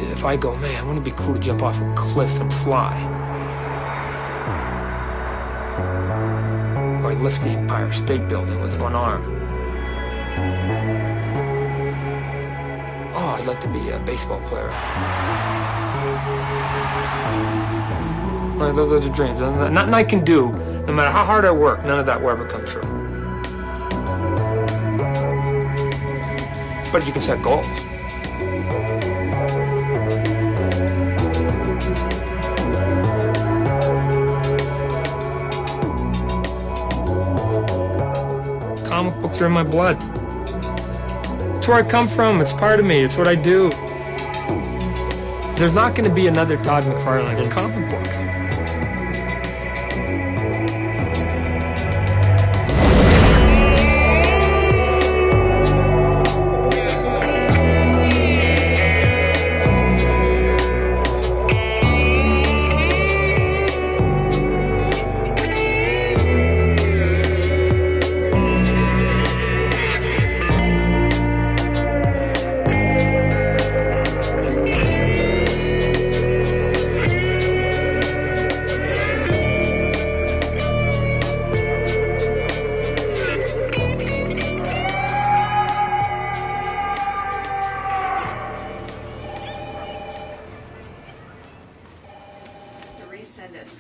If I go, man, wouldn't it be cool to jump off a cliff and fly? Or I lift the Empire State Building with one arm. Oh, I'd like to be a baseball player. Those are dreams. Nothing I can do, no matter how hard I work, none of that will ever come true. But you can set goals. Comic books are in my blood. It's where I come from. It's part of me. It's what I do. There's not going to be another Todd McFarlane in comic books.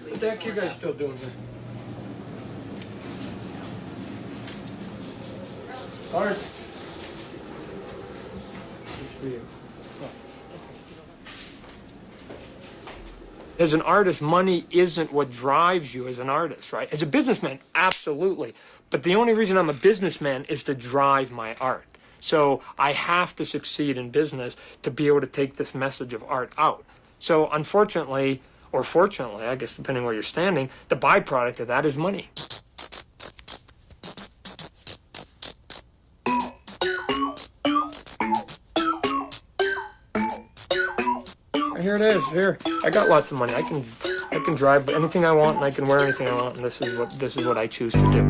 What the heck are you guys still doing here? Art. For you. As an artist, money isn't what drives you as an artist, right? As a businessman, absolutely. But the only reason I'm a businessman is to drive my art. So I have to succeed in business to be able to take this message of art out. So unfortunately, or fortunately, I guess depending where you're standing, the byproduct of that is money. Here it is. Here, I got lots of money. I can drive anything I want, and I can wear anything I want, and this is what I choose to do.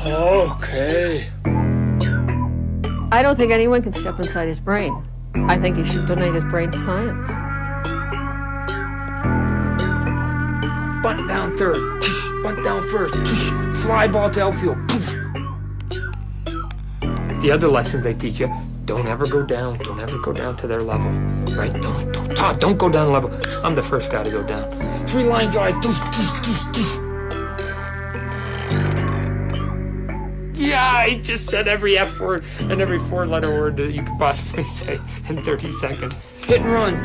Okay. I don't think anyone can step inside his brain. I think he should donate his brain to science. Bunt down third, bunt down first, fly ball to outfield. The other lesson they teach you: don't ever go down. Don't ever go down to their level, right? Todd, don't go down level. I'm the first guy to go down. 3-line drive. Yeah, I just said every F word and every 4-letter word that you could possibly say in 30 seconds. Hit and run.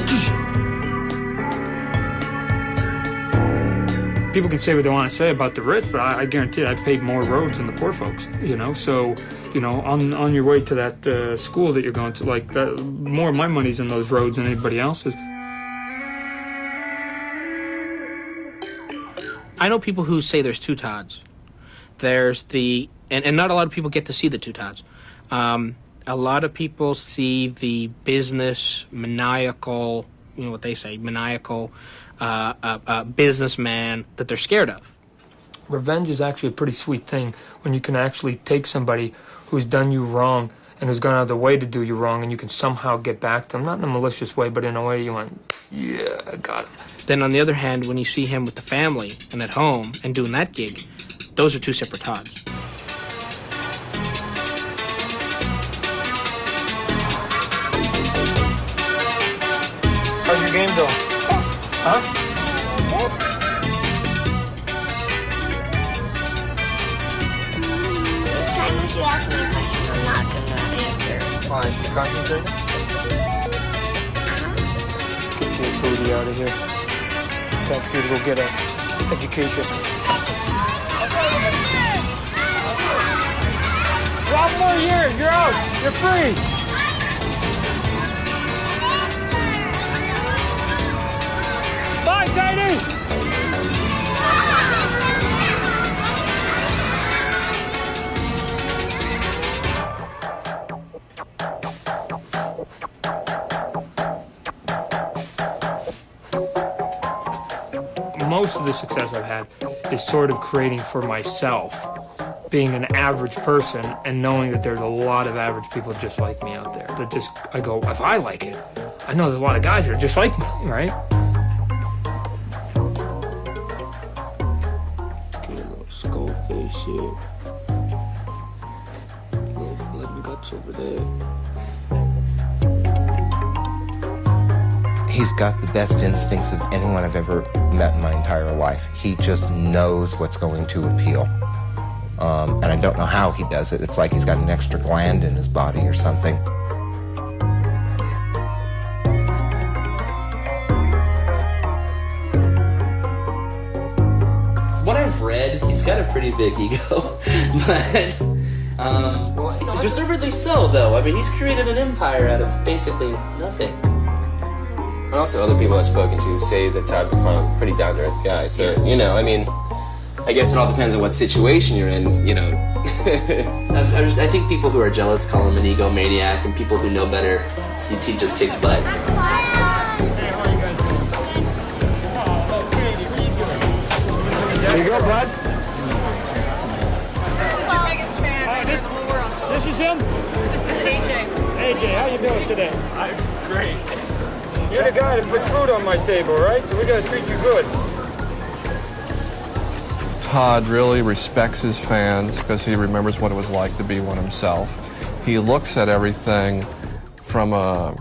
People can say what they want to say about the rich, but I guarantee I paid more roads than the poor folks, you know? So, you know, on your way to that school that you're going to, like, more of my money's in those roads than anybody else's. I know people who say there's two Todds. There's the, and not a lot of people get to see the two Todds. A lot of people see the business, maniacal, you know what they say, maniacal businessman that they're scared of. Revenge is actually a pretty sweet thing when you can actually take somebody who's done you wrong and who's gone out of the way to do you wrong, and you can somehow get back to them, not in a malicious way, but in a way you went, yeah, I got him. Then on the other hand, when you see him with the family and at home and doing that gig, those are two separate Todds. How's your game going? Huh? This time if you ask me a question, I'm not gonna answer. Why? You concentrating? Get your booty out of here. It's time for you to go get an education. 12 more years, you're out. You're free. most of the success I've had is sort of creating for myself, being an average person and knowing that there's a lot of average people just like me out there. That just, I go, if I like it, I know there's a lot of guys that are just like me, right? Get a little skull face here. A little blood and guts over there. He's got the best instincts of anyone I've ever met in my entire life. He just knows what's going to appeal. And I don't know how he does it. It's like he's got an extra gland in his body or something. What I've read, he's got a pretty big ego, but deservedly so, though. I mean, he's created an empire out of basically nothing. And also other people I've spoken to say that Todd McFarlane is a pretty down-to-earth guy. So, you know, I mean, I guess it all depends on what situation you're in, you know. I think people who are jealous call him an egomaniac, and people who know better, he just kicks butt. Hey, how are you guys doing? Oh, Katie, what are you doing? There you go, bud. This is your biggest fan in the whole world. This is him? This is AJ. AJ, how you doing today? I'm great. You're the guy that puts food on my table, right? So we gotta treat you good. Todd really respects his fans because he remembers what it was like to be one himself. He looks at everything from a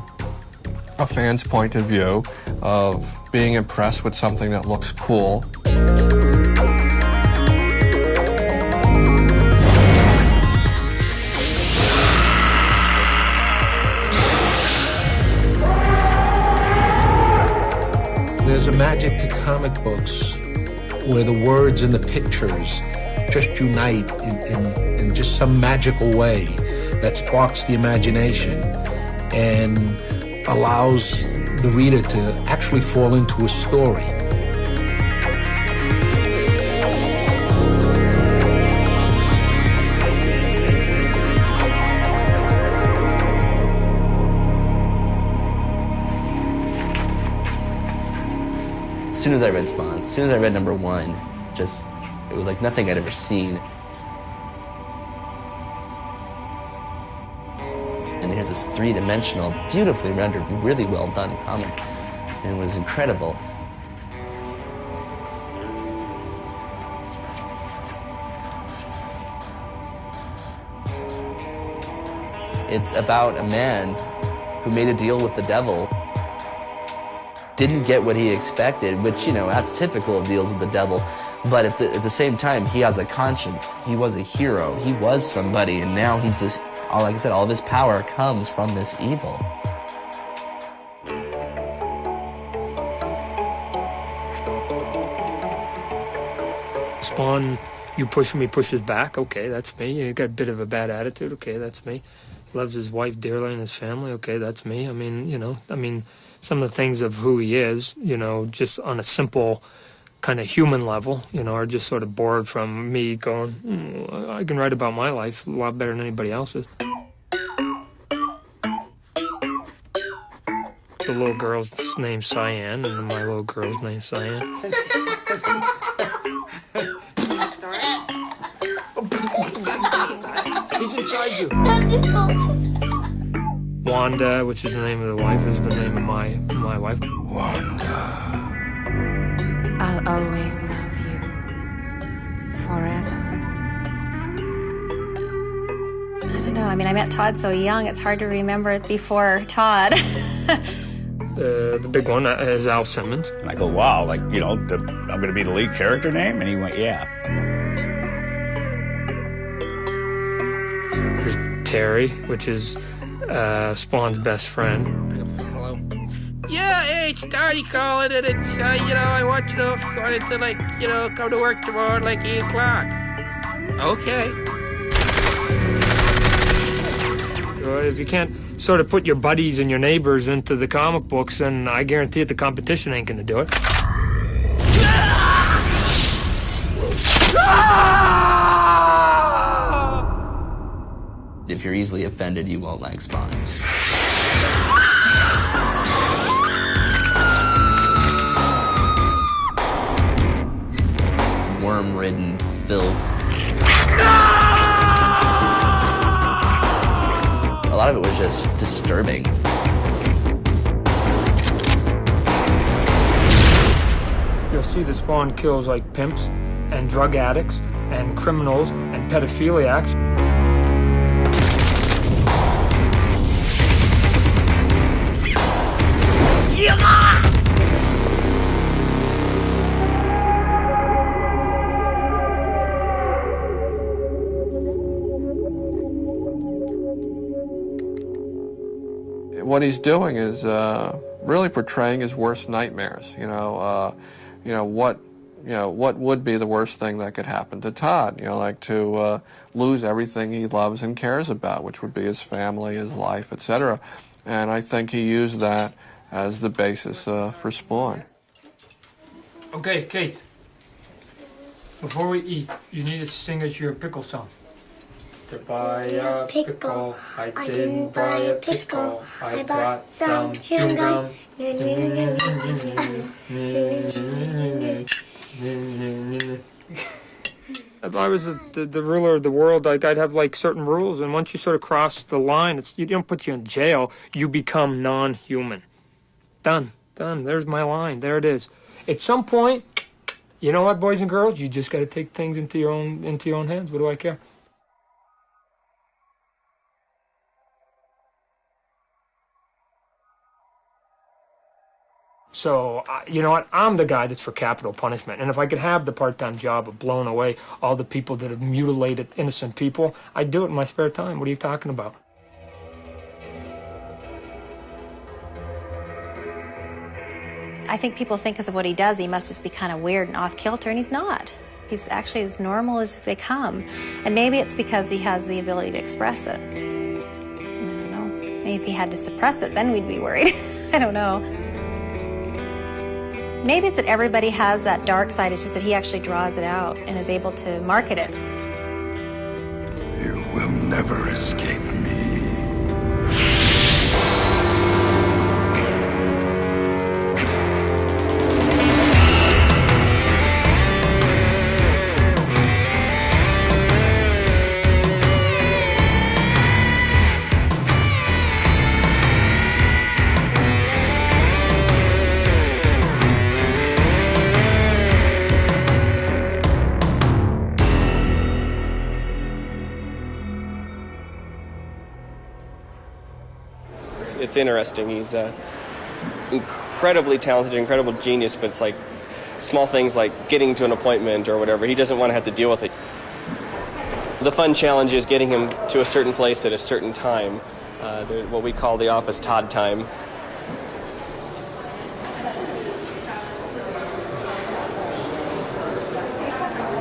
fan's point of view of being impressed with something that looks cool. There's a magic to comic books where the words and the pictures just unite in just some magical way that sparks the imagination and allows the reader to actually fall into a story. As soon as I read Spawn, as soon as I read #1, just, it was like nothing I'd ever seen. And here's this three-dimensional, beautifully rendered, really well done comic. And it was incredible. It's about a man who made a deal with the devil, didn't get what he expected, which, you know, that's typical of deals with the devil. But at the same time, he has a conscience. He was a hero. He was somebody, and now he's this, like I said, all of his power comes from this evil. Spawn, you push him, he pushes back. Okay, that's me. You got a bit of a bad attitude. Okay, that's me. Loves his wife dearly and his family. Okay, that's me. I mean, you know, some of the things of who he is, you know, just on a simple kind of human level, you know, are just sort of bored from me going, I can write about my life a lot better than anybody else's. The little girl's name's Cyan, and my little girl's name's Cyan. He's inside you. Wanda, which is the name of the wife, is the name of my wife. Wanda. I'll always love you. Forever. I don't know. I mean, I met Todd so young, it's hard to remember before Todd. The big one is Al Simmons. And I go, wow, like, you know, I'm going to be the lead character name? And he went, yeah. There's Terry, which is Spawn's best friend. Hello. Yeah, hey, it's Toddy calling, and it's, you know, I want you to, like, you know, come to work tomorrow at like 8 o'clock. Okay. If you can't sort of put your buddies and your neighbors into the comic books, then I guarantee it, the competition ain't gonna do it. If you're easily offended, you won't like Spawn. worm-ridden filth. A lot of it was just disturbing. You'll see the Spawn kills like pimps and drug addicts and criminals and pedophiliacs. What he's doing is really portraying his worst nightmares. What would be the worst thing that could happen to Todd? Like to lose everything he loves and cares about, which would be his family, his life, etc. And I think he used that as the basis for Spawn. Okay, Kate. Before we eat, you need to sing us your pickle song. To buy a pickle, I didn't buy a pickle. I bought some chewing gum. If I was the ruler of the world, I'd have like certain rules, and once you sort of cross the line, you don't put you in jail. You become non-human. Done. There's my line. There it is. At some point, you know what, boys and girls, you just got to take things into your own hands. What do I care? So, you know what? I'm the guy that's for capital punishment. And if I could have the part-time job of blowing away all the people that have mutilated innocent people, I'd do it in my spare time. What are you talking about? I think people think because of what he does, he must just be kind of weird and off-kilter, and he's not. He's actually as normal as they come. And maybe it's because he has the ability to express it. I don't know. Maybe if he had to suppress it, then we'd be worried. I don't know. Maybe it's that everybody has that dark side, it's just that he actually draws it out and is able to market it. You will never escape me. It's interesting. He's incredibly talented, incredible genius, but it's like small things like getting to an appointment or whatever. He doesn't want to have to deal with it. The fun challenge is getting him to a certain place at a certain time, what we call the office Todd time.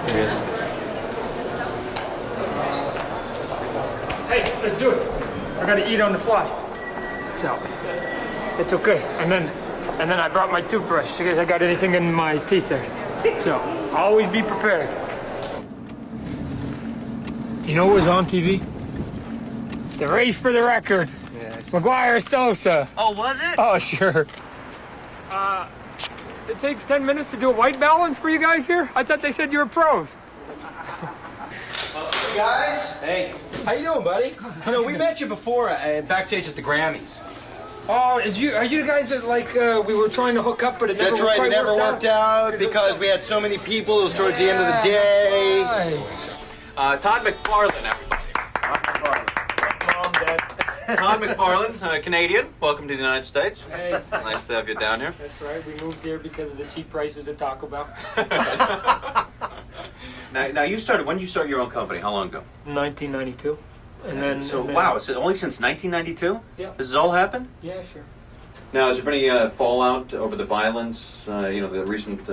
There he is. Hey, let's do it. I got to eat on the fly. So, it's okay. And then I brought my toothbrush in case I got anything in my teeth there. So, always be prepared. You know what was on TV? The race for the record. Yes. McGuire Stosa. Oh, was it? Oh, sure. It takes 10 minutes to do a white balance for you guys here? I thought they said you were pros. Hey, guys. Hey. How you doing, buddy? You know, we met you before backstage at the Grammys. Oh, are you guys that, like, we were trying to hook up, but it never That's right, quite it never worked out because we had so many people. It was towards the end of the day. Right. Todd McFarlane, everybody. Todd McFarlane. Mom, Dad. Todd McFarlane, Canadian. Welcome to the United States. Hey. Nice to have you down here. That's right. We moved here because of the cheap prices at Taco Bell. Now you started. When did you start your own company? How long ago? 1992. And then. Wow, it's only since 1992? Yeah. This has all happened? Yeah, sure. Now, has there been any fallout over the violence? The recent,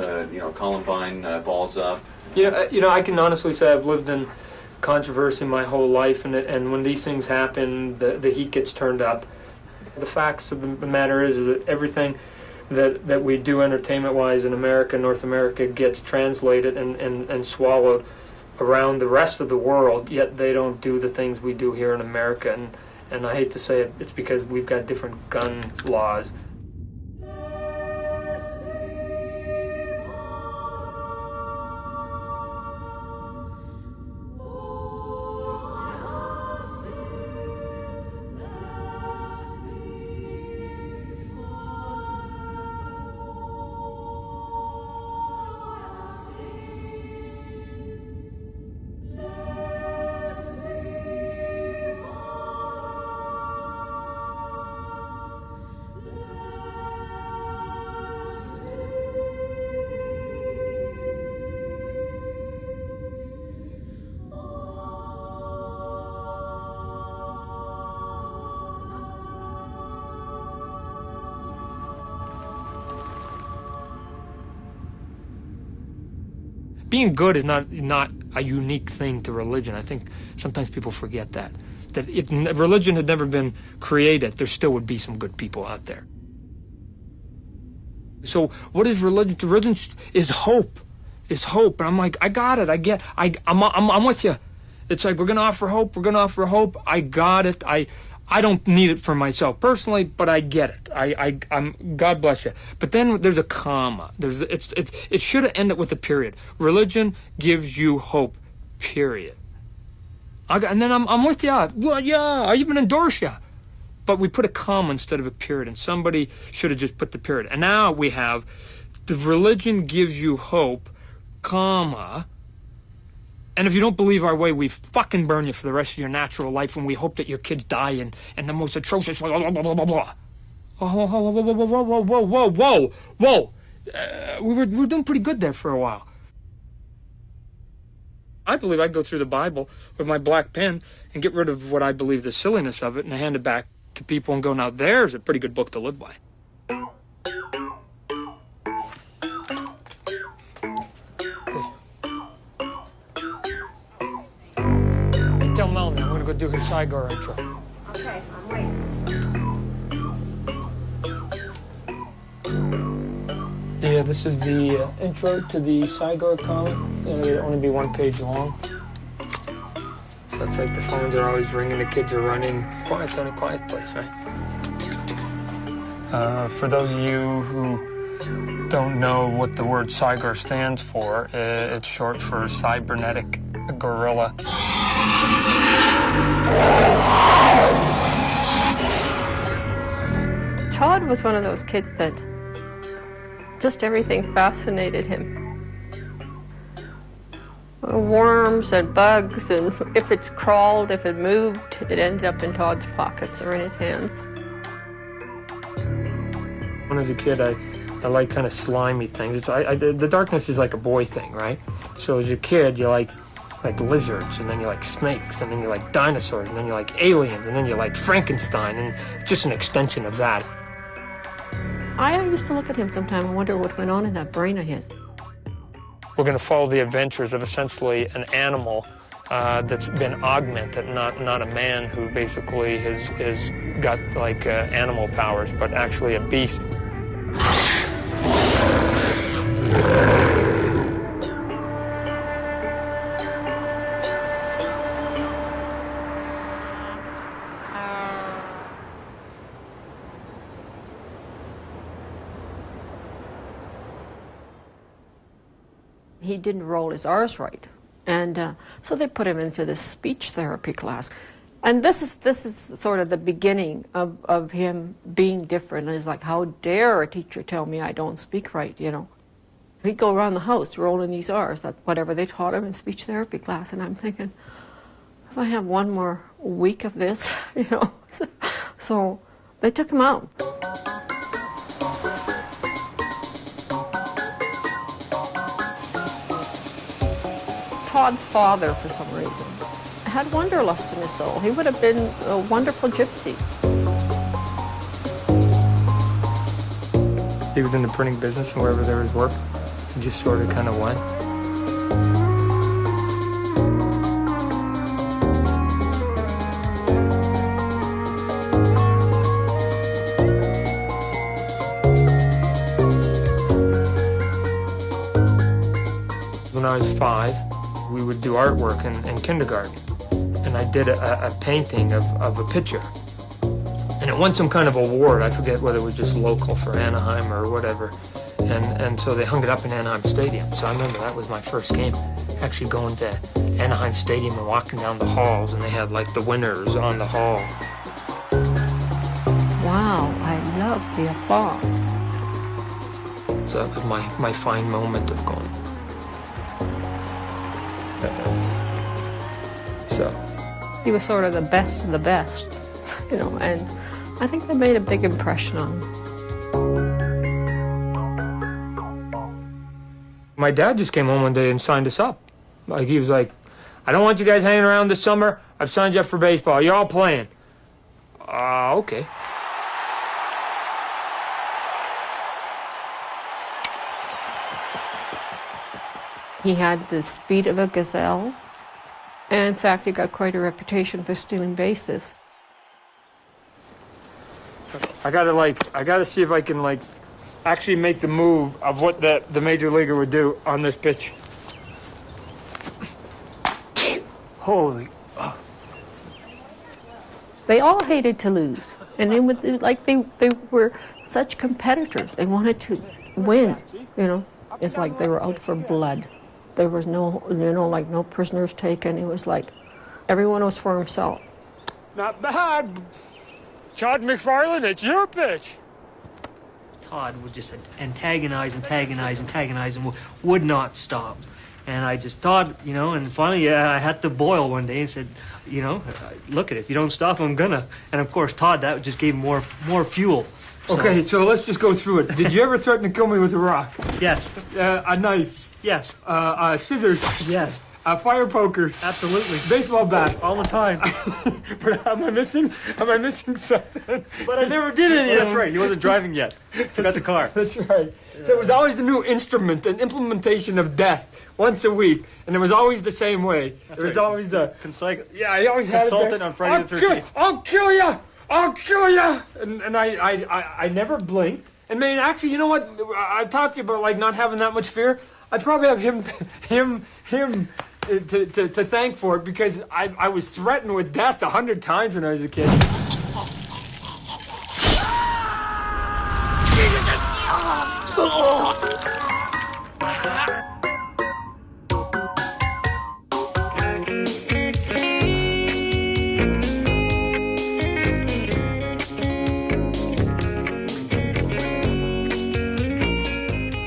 Columbine balls up. I can honestly say I've lived in controversy my whole life, and when these things happen, the heat gets turned up. The facts of the matter is that everything that we do entertainment-wise in America, North America, gets translated and swallowed around the rest of the world, yet they don't do the things we do here in America. And I hate to say it, it's because we've got different gun laws. being good is not a unique thing to religion. I think sometimes people forget that if religion had never been created, there still would be some good people out there. So what is religion? Religion is hope. Is hope. And I'm like, I got it. I'm with you. It's like, we're going to offer hope. We're going to offer hope. I got it. I don't need it for myself personally, but I get it. I'm God bless you. But then there's a comma. It should have ended with a period. Religion gives you hope, period. And then I'm with you. Well, yeah, I even endorse you. But we put a comma instead of a period, and somebody should have just put the period. And now we have the religion gives you hope, comma, and if you don't believe our way, we fucking burn you for the rest of your natural life, and we hope that your kids die in the most atrocious blah, blah, blah, blah, blah, blah. Whoa. We were doing pretty good there for a while. I believe I'd go through the Bible with my black pen and get rid of what I believe the silliness of it and hand it back to people and go, now there's a pretty good book to live by. Hey, tell Melanie I'm going to go do his Sigar intro. Okay, I'm waiting. Yeah, this is the intro to the Sigar comic. It'll only be 1 page long. So it's like the phones are always ringing, the kids are running. Quiet's only a quiet place, right? For those of you who don't know what the word Sigar stands for, it's short for cybernetic gorilla. Todd was one of those kids that just everything fascinated him. Worms and bugs, and if it crawled, if it moved, it ended up in Todd's pockets or in his hands. When I was a kid, I like kind of slimy things. The darkness is like a boy thing, right? So as a kid, you like lizards, and then you like snakes, and then you like dinosaurs, and then you like aliens, and then you like Frankenstein, and just an extension of that. I used to look at him sometime and wonder what went on in that brain of his. We're going to follow the adventures of essentially an animal that's been augmented, not a man who basically has got like animal powers, but actually a beast. He didn't roll his R's right, and so they put him into this speech therapy class. And this is sort of the beginning of him being different. And it's like, how dare a teacher tell me I don't speak right, you know? He'd go around the house rolling these R's, that whatever they taught him in speech therapy class, and I'm thinking, if I have one more week of this, you know. So they took him out. Todd's father, for some reason, had wanderlust in his soul. He would have been a wonderful gypsy. He was in the printing business, and wherever there was work, he just sort of kind of went. When I was 5, we would do artwork in kindergarten, and I did a painting of a picture, and it won some kind of award. I forget whether it was just local for Anaheim or whatever, and so they hung it up in Anaheim Stadium. So I remember that was my first game, actually going to Anaheim Stadium and walking down the halls, and they had like the winners on the hall. Wow, I love the applause. So that was my fine moment of going. So He was sort of the best of the best, you know, and I think that made a big impression on him. My dad just came home one day and signed us up. Like, he was like, I don't want you guys hanging around this summer. I've signed you up for baseball. You're all playing. Okay. He had the speed of a gazelle. And in fact, he got quite a reputation for stealing bases. I gotta see if I can actually make the move of what the major leaguer would do on this pitch. Holy. They all hated to lose, and they would they were such competitors. They wanted to win. It's like they were out for blood. There was no no prisoners taken. It was like everyone was for himself. Not bad. Todd McFarlane, it's your pitch. Todd would just antagonize, and would not stop. And I just thought, and finally I had to boil one day and said, look at it, if you don't stop, I'm gonna. And of course, Todd, that just gave more fuel. Okay, so let's just go through it. Did you ever threaten to kill me with a rock? Yes. A knife? Yes. Scissors? Yes. Fire poker? Absolutely. Baseball bat? All the time. But am I missing something? But I never did any of them. That's right, he wasn't driving yet. Forgot the car. That's right. So it was always a new instrument, an implementation of death, once a week, and it was always the same way. That's it was right. always the... Yeah, he always had consultant on Friday the 13th. I'll kill you! I'll kill you! And I never blinked. And man, actually, you know what? I talked to you about not having that much fear. I probably have him to thank for it, because I was threatened with death 100 times when I was a kid.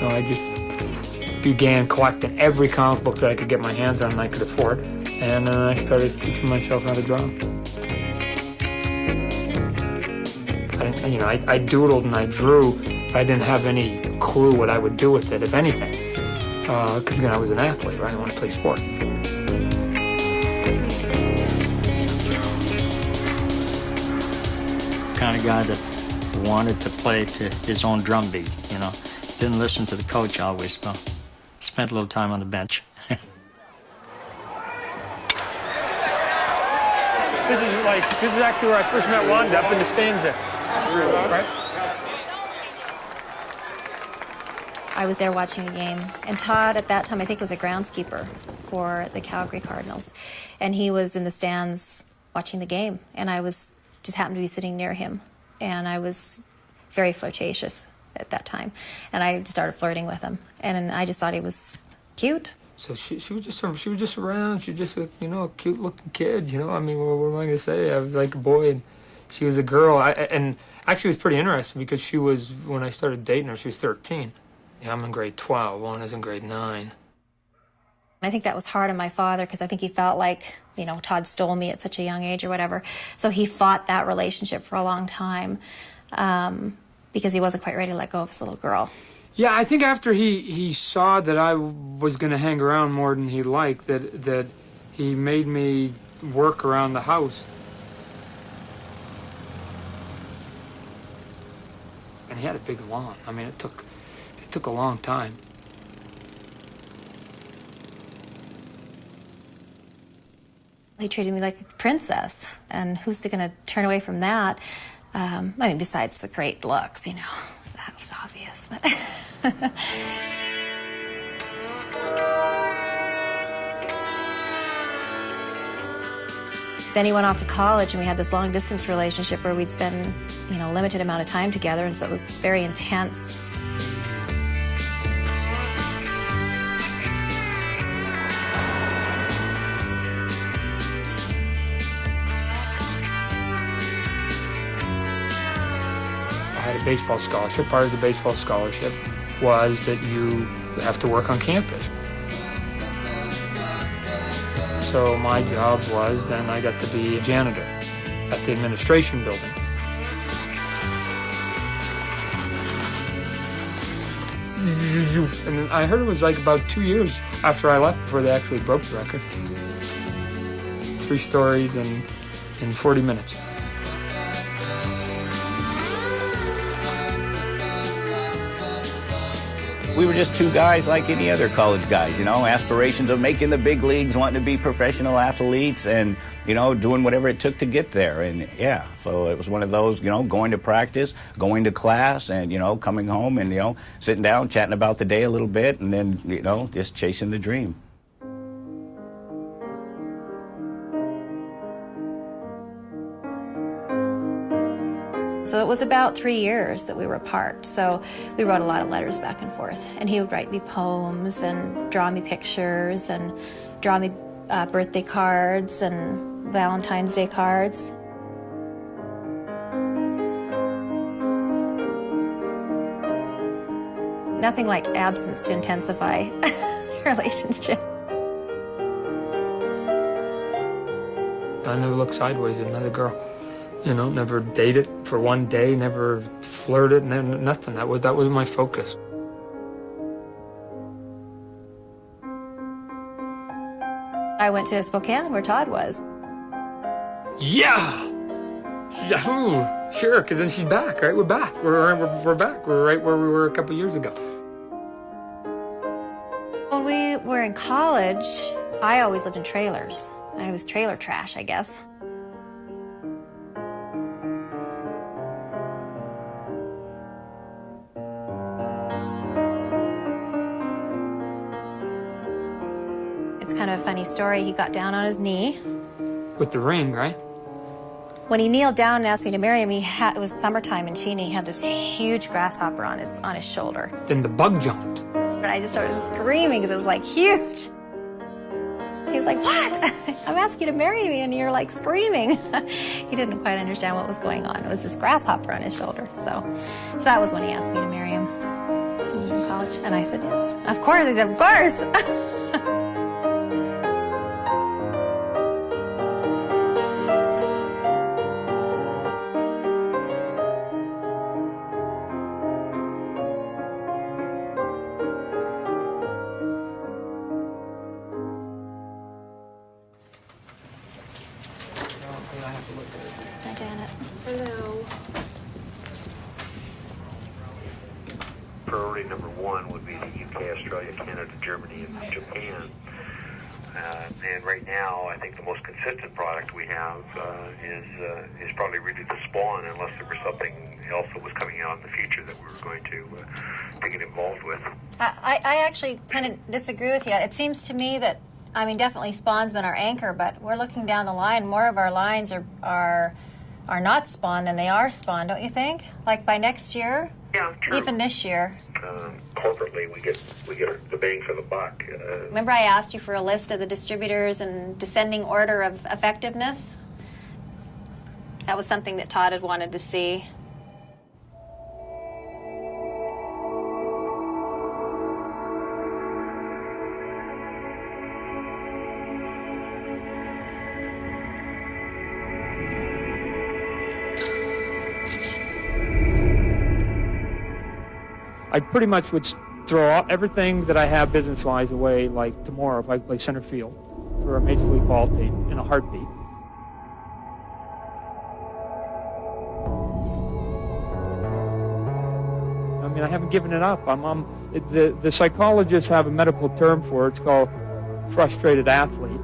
I just began collecting every comic book that I could get my hands on and I could afford, and then I started teaching myself how to draw. I doodled and I drew. I didn't have any clue what I would do with it, if anything, because again, I was an athlete, right? I want to play sport. Kind of guy that wanted to play to his own drum beat, Didn't listen to the coach always, but spent a little time on the bench. This is actually where I first met Wanda, up in the stands there. Right? I was there watching a game, and Todd at that time I think was a groundskeeper for the Calgary Cardinals, and he was in the stands watching the game, and I was just happened to be sitting near him, and I was very flirtatious at that time, and I started flirting with him, and I just thought he was cute. So she was just around. She was just a cute looking kid. I mean, what am I gonna say? I was like a boy, and she was a girl. And actually, it was pretty interesting because she was, when I started dating her, she was 13. I'm in grade 12. Juana's in grade 9. I think that was hard on my father because I think he felt like, Todd stole me at such a young age or whatever. So he fought that relationship for a long time. Because he wasn't quite ready to let go of his little girl. Yeah, I think after he saw that I was going to hang around more than he liked, that he made me work around the house. And he had a big lawn. I mean, it took a long time. He treated me like a princess, and who's going to turn away from that? Besides the great looks, that was obvious, but... Then he went off to college, and we had this long-distance relationship where we'd spend, a limited amount of time together, and so it was very intense. Baseball scholarship. Part of the baseball scholarship was that you have to work on campus. So my job was, then I got to be a janitor at the administration building. And I heard it was about 2 years after I left before they actually broke the record. 3 stories in 40 minutes. We were just two guys like any other college guys, you know, aspirations of making the big leagues, wanting to be professional athletes, and, you know, doing whatever it took to get there. And yeah, so it was one of those, you know, going to practice, going to class, and, you know, coming home and, you know, sitting down, chatting about the day a little bit, and then, you know, just chasing the dream. So it was about 3 years that we were apart. So we wrote a lot of letters back and forth. And he would write me poems and draw me pictures and draw me birthday cards and Valentine's Day cards. Nothing like absence to intensify a relationship. I never looked sideways at another girl. You know, never dated for one day, never flirted, nothing. That was my focus. I went to Spokane where Todd was. Yeah! Yahoo! Sure, because then she's back, right? We're back. We're back. We're right where we were a couple years ago. When we were in college, I always lived in trailers. I was trailer trash, I guess. It's kind of a funny story. He got down on his knee. With the ring, right? When he kneeled down and asked me to marry him, it was summertime in Cheney. He had this huge grasshopper on his shoulder. Then the bug jumped. And I just started screaming because it was like huge. He was like, "What? I'm asking you to marry me and you're like screaming." He didn't quite understand what was going on. It was this grasshopper on his shoulder. So that was when he asked me to marry him in college. And I said yes. Of course. He said, "Of course." Hi, Janet. Hello. Priority number one would be the UK, Australia, Canada, Germany, and Japan. And right now, I think the most consistent product we have is probably really the Spawn, unless there was something else that was coming out in the future that we were going to get involved with. I actually kind of disagree with you. It seems to me that, I mean, definitely Spawn's been our anchor, but we're looking down the line. More of our lines are not Spawn than they are Spawn, don't you think? Like by next year? Yeah, true. Even this year. Corporately, we get the bang for the buck. Remember I asked you for a list of the distributors and descending order of effectiveness? That was something that Todd had wanted to see. I pretty much would throw everything that I have business-wise away, like tomorrow if I play center field for a Major League ball team in a heartbeat. I mean, I haven't given it up. The psychologists have a medical term for it. It's called frustrated athlete.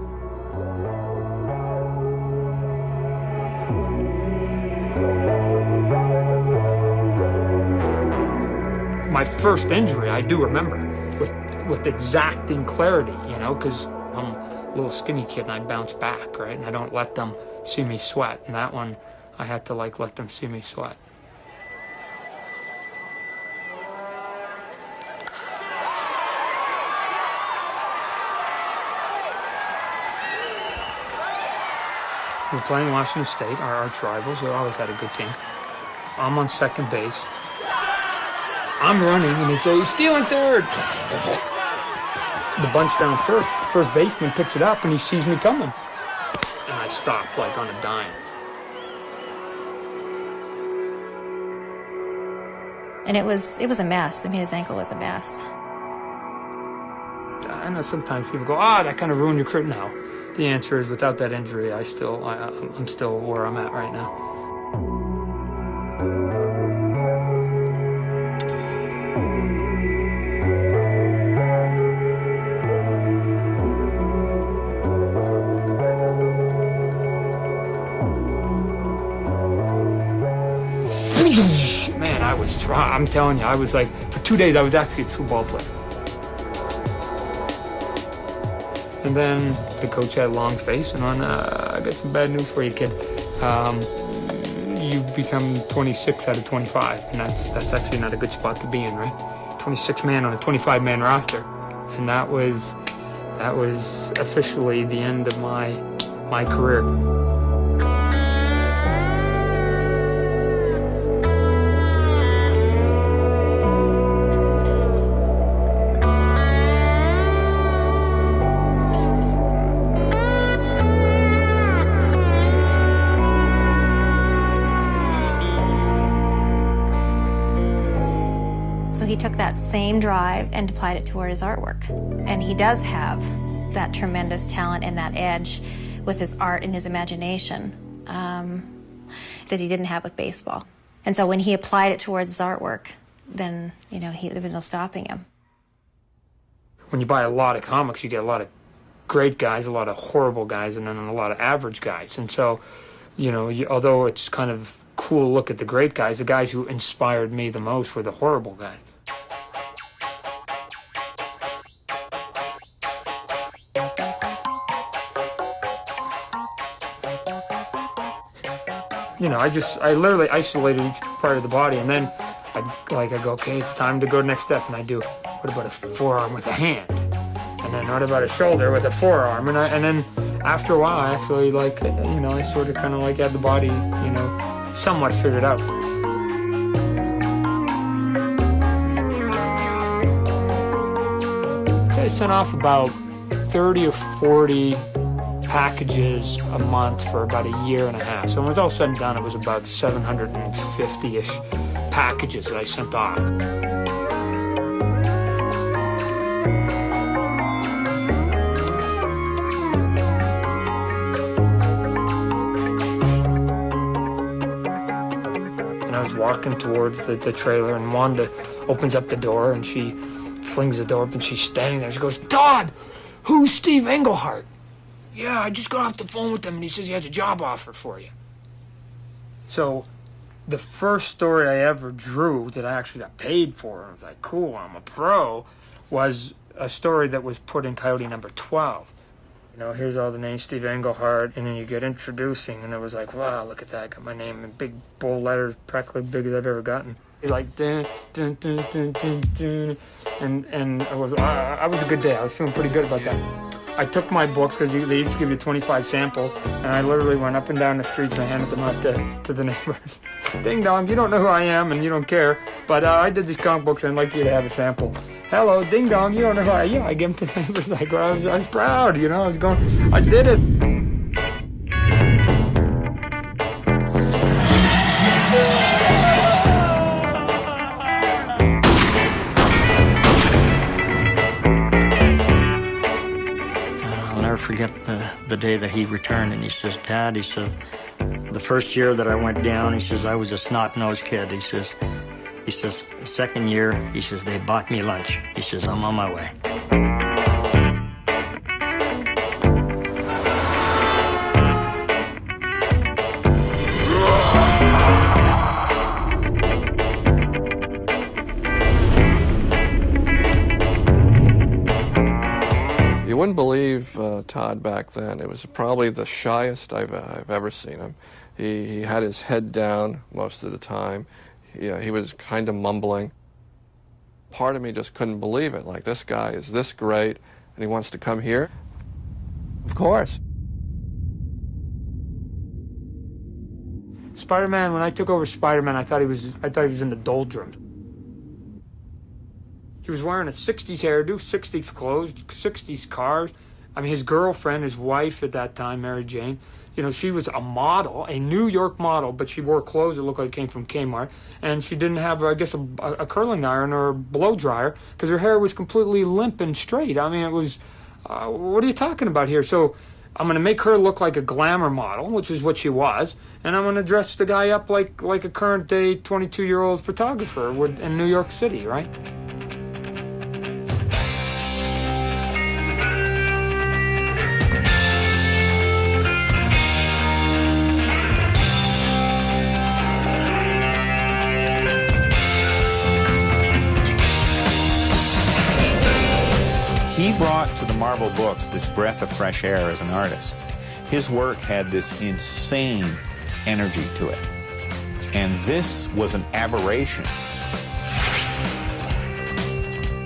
My first injury, I do remember, with exacting clarity, you know, because I'm a little skinny kid and I bounce back, right? And I don't let them see me sweat. And that one, I had to, like, let them see me sweat. We're playing Washington State, our arch rivals. They always had a good team. I'm on second base. I'm running, and they say, "He's stealing third." The bunch down first baseman picks it up, and he sees me coming. And I stop, like on a dime. And it was a mess. I mean, his ankle was a mess. I know sometimes people go, "Ah, that kind of ruined your career." No. The answer is, without that injury, I'm still where I'm at right now. Man, I was strong. I'm telling you, I was like, for 2 days, I was actually a true ball player. And then the coach had a long face, and I got some bad news for you, kid. You become 26 out of 25, and that's actually not a good spot to be in, right? 26 man on a 25-man roster, and that was officially the end of my career. So he took that same drive and applied it toward his artwork. And he does have that tremendous talent and that edge with his art and his imagination that he didn't have with baseball. And so when he applied it towards his artwork, then, you know, there was no stopping him. When you buy a lot of comics, you get a lot of great guys, a lot of horrible guys, and then a lot of average guys. And so, you know, although it's kind of cool to look at the great guys, the guys who inspired me the most were the horrible guys. You know, I literally isolated each part of the body, and then I go, okay, it's time to go to the next step, and I do, what about a forearm with a hand? And then what about a shoulder with a forearm? And then after a while, I actually, like, you know, I sort of kind of like had the body, you know, somewhat figured out. I'd say I sent off about 30 or 40 packages a month for about a year and a half. So when it was all said and done, it was about 750-ish packages that I sent off. And I was walking towards the trailer, and Wanda opens up the door, and she flings the door open. She's standing there. She goes, "Todd, who's Steve Englehart?" "Yeah, I just got off the phone with him, and he says he has a job offer for you." So the first story I ever drew that I actually got paid for, and I was like, cool, I'm a pro, was a story that was put in Coyote number 12. You know, here's all the names, Steve Englehart, and then you get introducing, and it was like, wow, look at that, I got my name in big, bold letters, practically as big as I've ever gotten. He's like, dun, dun, dun, dun, dun, dun. And I was a good day. I was feeling pretty good about that. I took my books, because they each give you 25 samples, and I literally went up and down the streets and I handed them out to the neighbors. Ding dong, you don't know who I am and you don't care, but I did these comic books and I'd like you to have a sample. Hello, ding dong, you don't know who I am. Yeah, I gave them to the neighbors. Like, well, I was proud, you know, I did it. Forget the day that he returned, and he says, "Dad," he says, "the first year that I went down," he says, "I was a snot-nosed kid." He says, the second year, he says, "they bought me lunch." He says, "I'm on my way." You wouldn't believe Todd back then. It was probably the shyest I've ever seen him. He had his head down most of the time. He was kind of mumbling. Part of me just couldn't believe it. Like, this guy is this great, and he wants to come here? Of course. Spider-Man, when I took over Spider-Man, I thought he was in the doldrums. He was wearing a 60s hairdo, 60s clothes, 60s cars. I mean, his girlfriend, his wife at that time, Mary Jane, you know, she was a model, a New York model, but she wore clothes that looked like came from Kmart. And she didn't have, I guess, a curling iron or a blow dryer because her hair was completely limp and straight. I mean, it was, what are you talking about here? So I'm going to make her look like a glamour model, which is what she was, and I'm going to dress the guy up like a current-day 22-year-old photographer in New York City, right? He brought to the Marvel books this breath of fresh air as an artist. His work had this insane energy to it. And this was an aberration.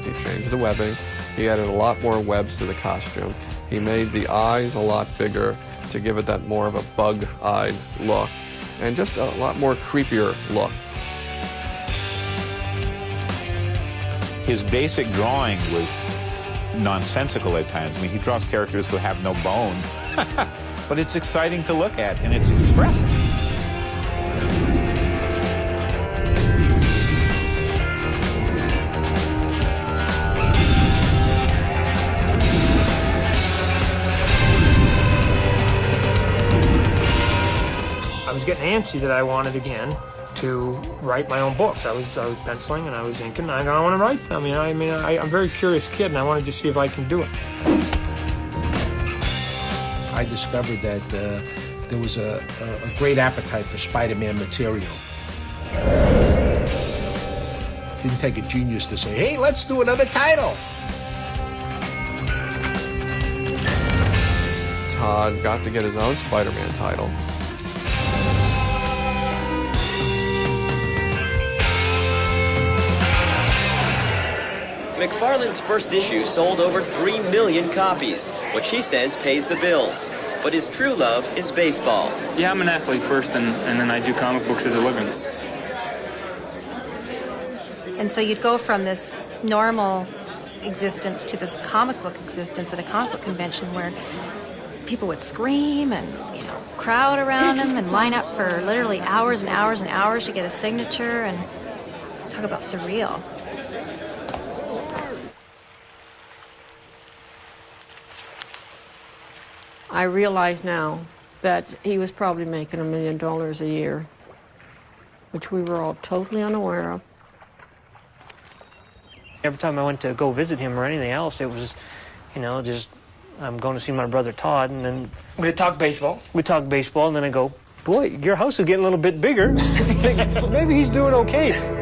He changed the webbing. He added a lot more webs to the costume. He made the eyes a lot bigger to give it that more of a bug-eyed look, and just a lot more creepier look. His basic drawing was nonsensical at times. I mean, he draws characters who have no bones. But it's exciting to look at, and it's expressive. I was getting antsy that I wanted again to write my own books. I was penciling and I was inking. And I want to write them. I'm a very curious kid, and I wanted to see if I can do it. I discovered that there was a great appetite for Spider-Man material. Didn't take a genius to say, hey, let's do another title. Todd got to get his own Spider-Man title. McFarlane's first issue sold over 3 million copies, which he says pays the bills. But his true love is baseball. Yeah, I'm an athlete first, and then I do comic books as a living. And so you'd go from this normal existence to this comic book existence at a comic book convention where people would scream and, crowd around him and line up for literally hours and hours and hours to get a signature, and talk about surreal. I realize now that he was probably making $1 million a year, which we were all totally unaware of. Every time I went to go visit him or anything else, it was, just I'm going to see my brother Todd, and then we talk baseball. We talk baseball, and then I go, boy, your house is getting a little bit bigger. Maybe he's doing okay.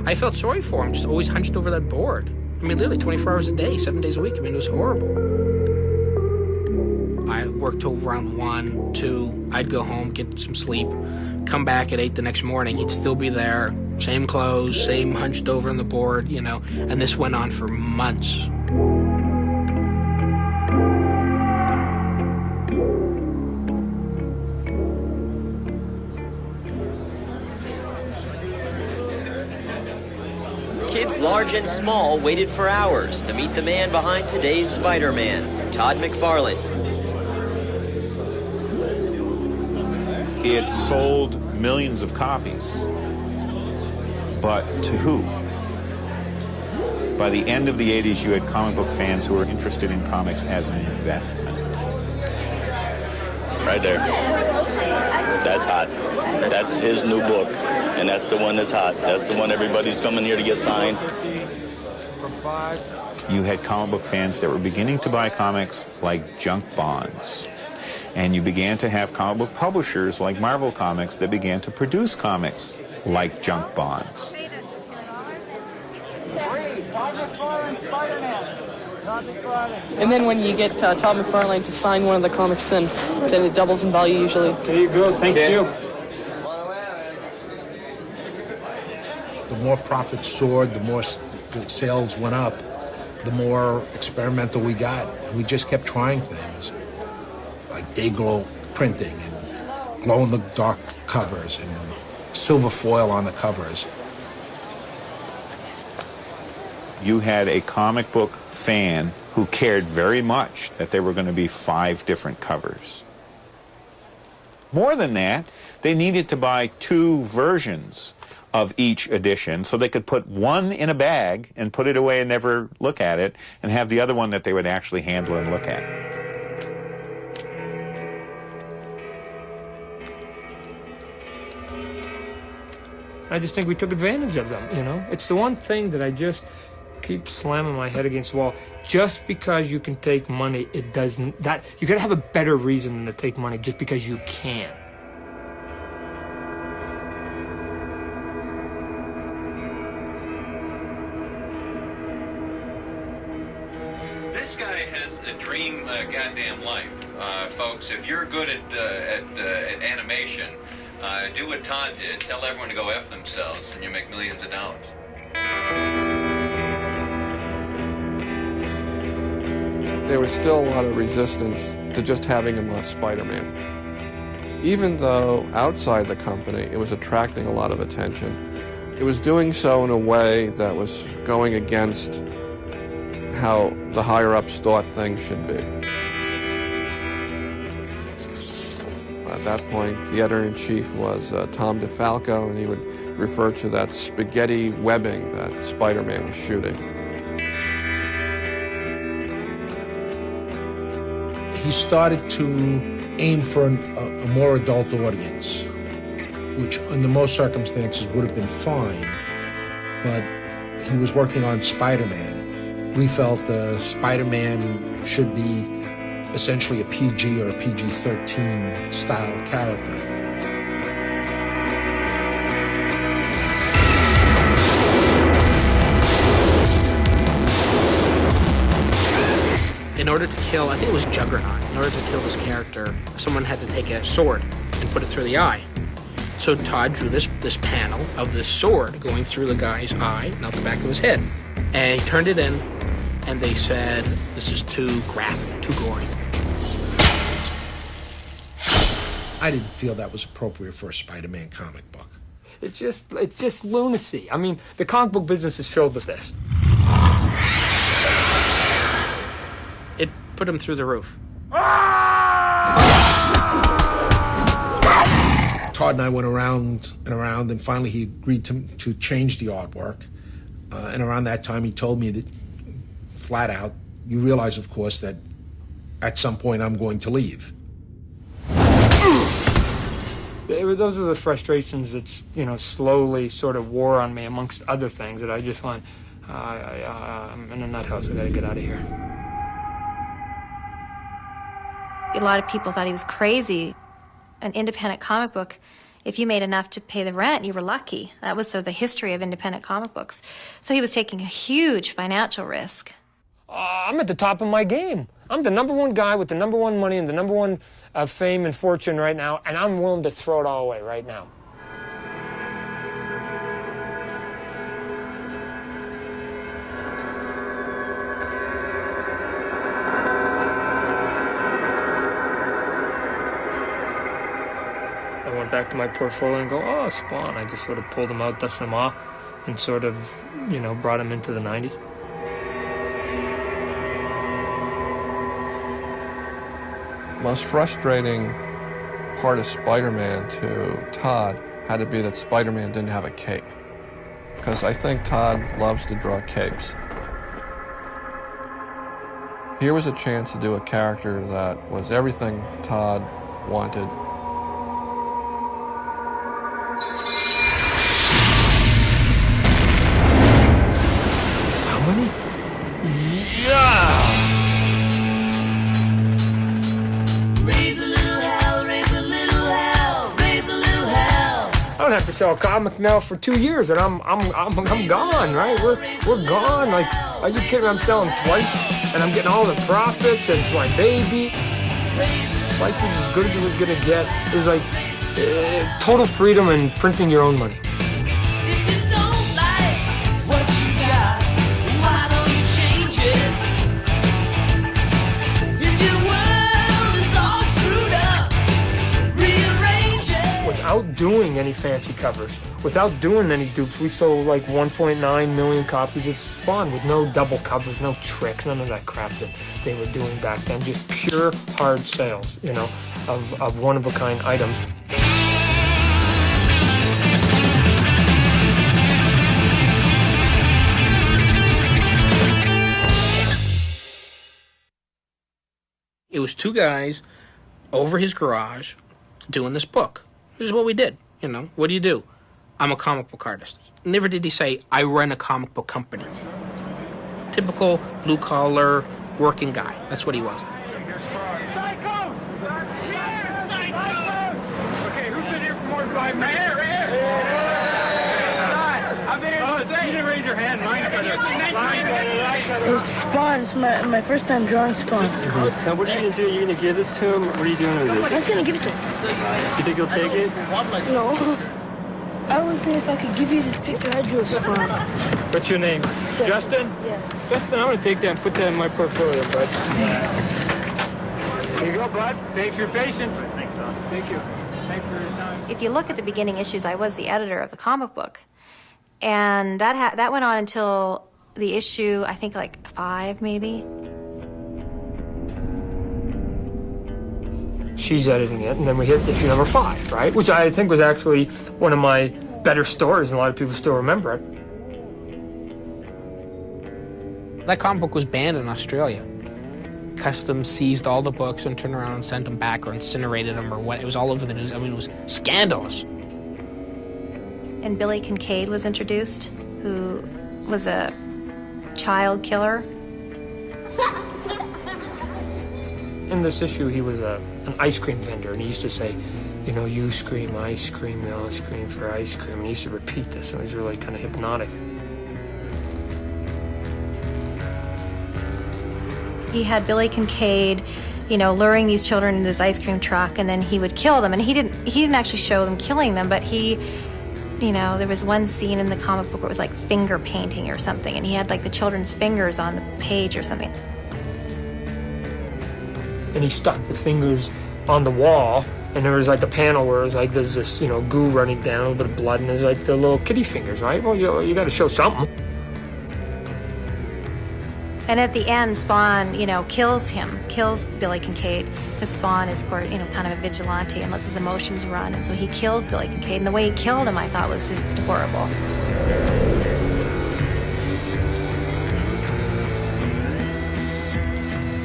I felt sorry for him, just always hunched over that board. I mean, literally 24 hours a day, 7 days a week. I mean, it was horrible. I worked till around 1, 2. I'd go home, get some sleep, come back at 8 the next morning. He'd still be there, same clothes, same hunched over on the board, and this went on for months. Kids large and small waited for hours to meet the man behind today's Spider-Man, Todd McFarlane. It sold millions of copies. But to who? By the end of the 80s, you had comic book fans who were interested in comics as an investment. Right there. That's hot. That's his new book. And that's the one that's hot. That's the one everybody's coming here to get signed. You had comic book fans that were beginning to buy comics like junk bonds. And you began to have comic book publishers like Marvel Comics that began to produce comics like junk bonds. And then when you get Todd McFarlane to sign one of the comics, then it doubles in value usually. There you go. Thank you. The more profits soared, the more the sales went up, the more experimental we got. And we just kept trying things, like day-glow printing and glow-in-the-dark covers and silver foil on the covers. You had a comic book fan who cared very much that there were going to be 5 different covers. More than that, they needed to buy 2 versions of each edition so they could put one in a bag and put it away and never look at it, and have the other one that they would actually handle and look at. I just think we took advantage of them, you know? It's the one thing that I just keep slamming my head against the wall. Just because you can take money, it doesn't, that, you gotta have a better reason than to take money just because you can. This guy has a dream goddamn life, folks. If you're good at animation, do what Todd did. Tell everyone to go F themselves, and you make millions of dollars. There was still a lot of resistance to just having him on Spider-Man. Even though outside the company it was attracting a lot of attention, it was doing so in a way that was going against how the higher-ups thought things should be. At that point, the editor-in-chief was Tom DeFalco, and he would refer to that spaghetti webbing that Spider-Man was shooting. He started to aim for a more adult audience, which under most circumstances would have been fine, but he was working on Spider-Man. We felt Spider-Man should be essentially a PG or a PG-13 style character. In order to kill, I think it was Juggernaut, in order to kill this character, someone had to take a sword and put it through the eye. So Todd drew this panel of this sword going through the guy's eye and out the back of his head. And he turned it in, and they said, this is too graphic, too gory. I didn't feel that was appropriate for a Spider-Man comic book. It's just lunacy. I mean, the comic book business is filled with this. It put him through the roof. Todd and I went around and around, and finally he agreed to change the artwork. And around that time he told me that, flat out, you realize, of course, that at some point I'm going to leave. Those are the frustrations that, you know, slowly sort of wore on me, amongst other things, that I just went, I'm in a nut house, I gotta get out of here. A lot of people thought he was crazy. An independent comic book, if you made enough to pay the rent, you were lucky. That was sort of the history of independent comic books. So he was taking a huge financial risk. I'm at the top of my game. I'm the #1 guy with the #1 money and the #1 fame and fortune right now, and I'm willing to throw it all away right now. I went back to my portfolio and go, oh, Spawn. I just sort of pulled them out, dusted them off, and sort of, you know, brought them into the 90s. Most frustrating part of Spider-Man to Todd had to be that Spider-Man didn't have a cape. Because I think Todd loves to draw capes. Here was a chance to do a character that was everything Todd wanted. How many? Yeah! I don't have to sell a comic now for 2 years, and I'm gone, right? We're gone. Like, are you kidding? I'm selling twice, and I'm getting all the profits, and it's my baby. Life was as good as it was gonna get. It was like total freedom and printing your own money. Without doing any fancy covers, without doing any dupes, we sold like 1.9 million copies of Spawn with no double covers, no tricks, none of that crap that they were doing back then. Just pure hard sales, you know, of one-of-a-kind items. It was two guys over his garage doing this book. This is what we did, you know. What do you do? I'm a comic book artist. Never did he say, I run a comic book company. Typical blue-collar working guy. That's what he was. Okay, who's been here for more than 5 minutes? I've been here since 8. You didn't raise your hand. It's Spawn. It's my first time drawing Spawn. Now, what are you going to do? You're going to give this to him? What are you doing with it? I was going to give it to him. You think he'll take it? No. I was saying if I could give you this picture, I drew Spawn. What's your name? Justin? Yeah. Justin, I'm going to take that and put that in my portfolio, bud. Here you go, bud. Thanks for your patience. Thanks, son. Thank you. Thanks for your time. If you look at the beginning issues, I was the editor of the comic book. And that went on until the issue, I think like 5 maybe. She's editing it, and then we hit issue number 5, right? Which I think was actually one of my better stories, and a lot of people still remember it. That comic book was banned in Australia. Customs seized all the books and turned around and sent them back or incinerated them or what. It was all over the news. I mean, it was scandalous. And Billy Kincaid was introduced, who was a child killer. In this issue, he was an ice cream vendor, and he used to say, you know, you scream ice cream, we all scream for ice cream. And he used to repeat this, and it was really kind of hypnotic. He had Billy Kincaid, you know, luring these children into this ice cream truck, and then he would kill them. And he didn't actually show them killing them, but he, you know, there was one scene in the comic book where it was like finger painting or something, and he had like the children's fingers on the page or something. And he stuck the fingers on the wall, and there was like a panel where it was like there's this, you know, goo running down, a little bit of blood, and there's like the little kitty fingers, right? Well, you got to show something. And at the end, Spawn, you know, kills Billy Kincaid, because Spawn is, you know, kind of a vigilante and lets his emotions run, and so he kills Billy Kincaid, and the way he killed him, I thought, was just horrible.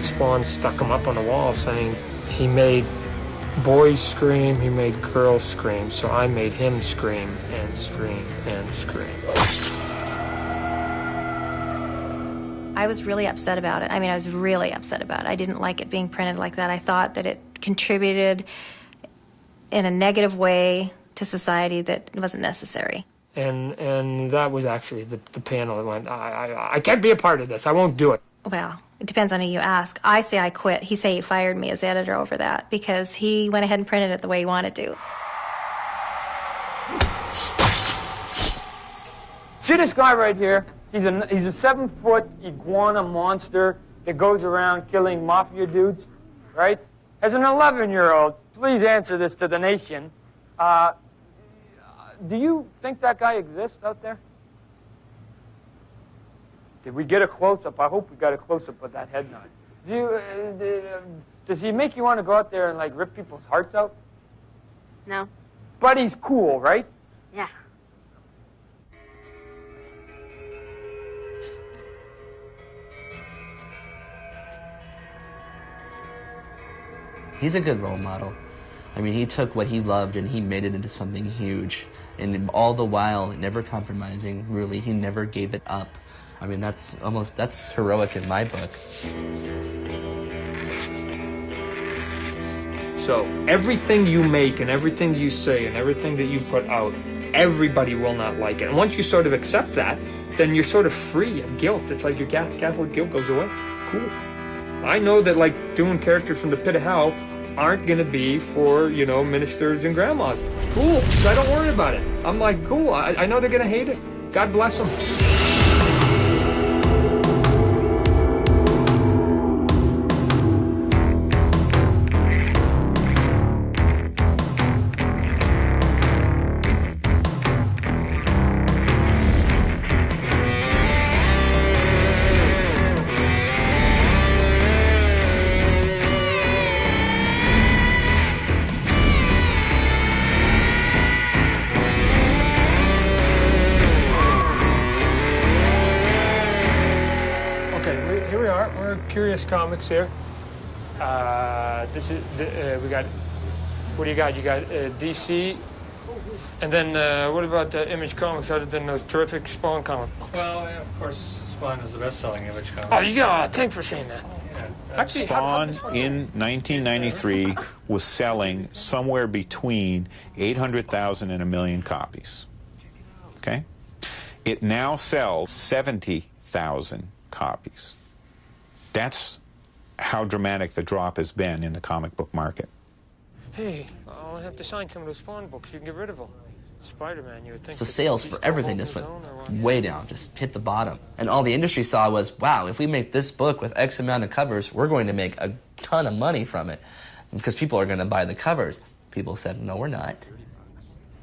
Spawn stuck him up on the wall saying he made boys scream, he made girls scream, so I made him scream and scream and scream. I was really upset about it. I mean, I was really upset about it. I didn't like it being printed like that. I thought that it contributed in a negative way to society that wasn't necessary. And that was actually the panel that went, I can't be a part of this. I won't do it. Well, it depends on who you ask. I say I quit. He say he fired me as editor over that because he went ahead and printed it the way he wanted to. See this guy right here? He's a 7-foot iguana monster that goes around killing mafia dudes, right? As an 11-year-old, please answer this to the nation. Do you think that guy exists out there? Did we get a close-up? I hope we got a close-up of that head nod. Does he make you want to go out there and, like, rip people's hearts out? No. But he's cool, right? Yeah. He's a good role model. I mean, he took what he loved and he made it into something huge. And all the while, never compromising, really. He never gave it up. I mean, that's heroic in my book. So everything you make and everything you say and everything that you put out, everybody will not like it. And once you sort of accept that, then you're sort of free of guilt. It's like your Catholic guilt goes away. Cool. I know that, like, doing characters from the pit of hell aren't going to be for, you know, ministers and grandmas. Cool. So I don't worry about it. I'm like, cool. I know they're going to hate it. God bless them. Curious Comics here. This is we got. What do you got? You got DC. And then what about Image Comics other than those terrific Spawn comic books? Well, yeah, of course, Spawn is the best-selling Image comic. Oh, yeah, thanks for saying that. Actually, Spawn in 1993 was selling somewhere between 800,000 and 1 million copies. Okay? It now sells 70,000 copies. That's how dramatic the drop has been in the comic book market. Hey, I'll have to sign some of those Spawn books. You can get rid of them. Spider-Man, you would think. So sales for everything just went way down, just hit the bottom. And all the industry saw was, wow, if we make this book with X amount of covers, we're going to make a ton of money from it because people are going to buy the covers. People said, no, we're not.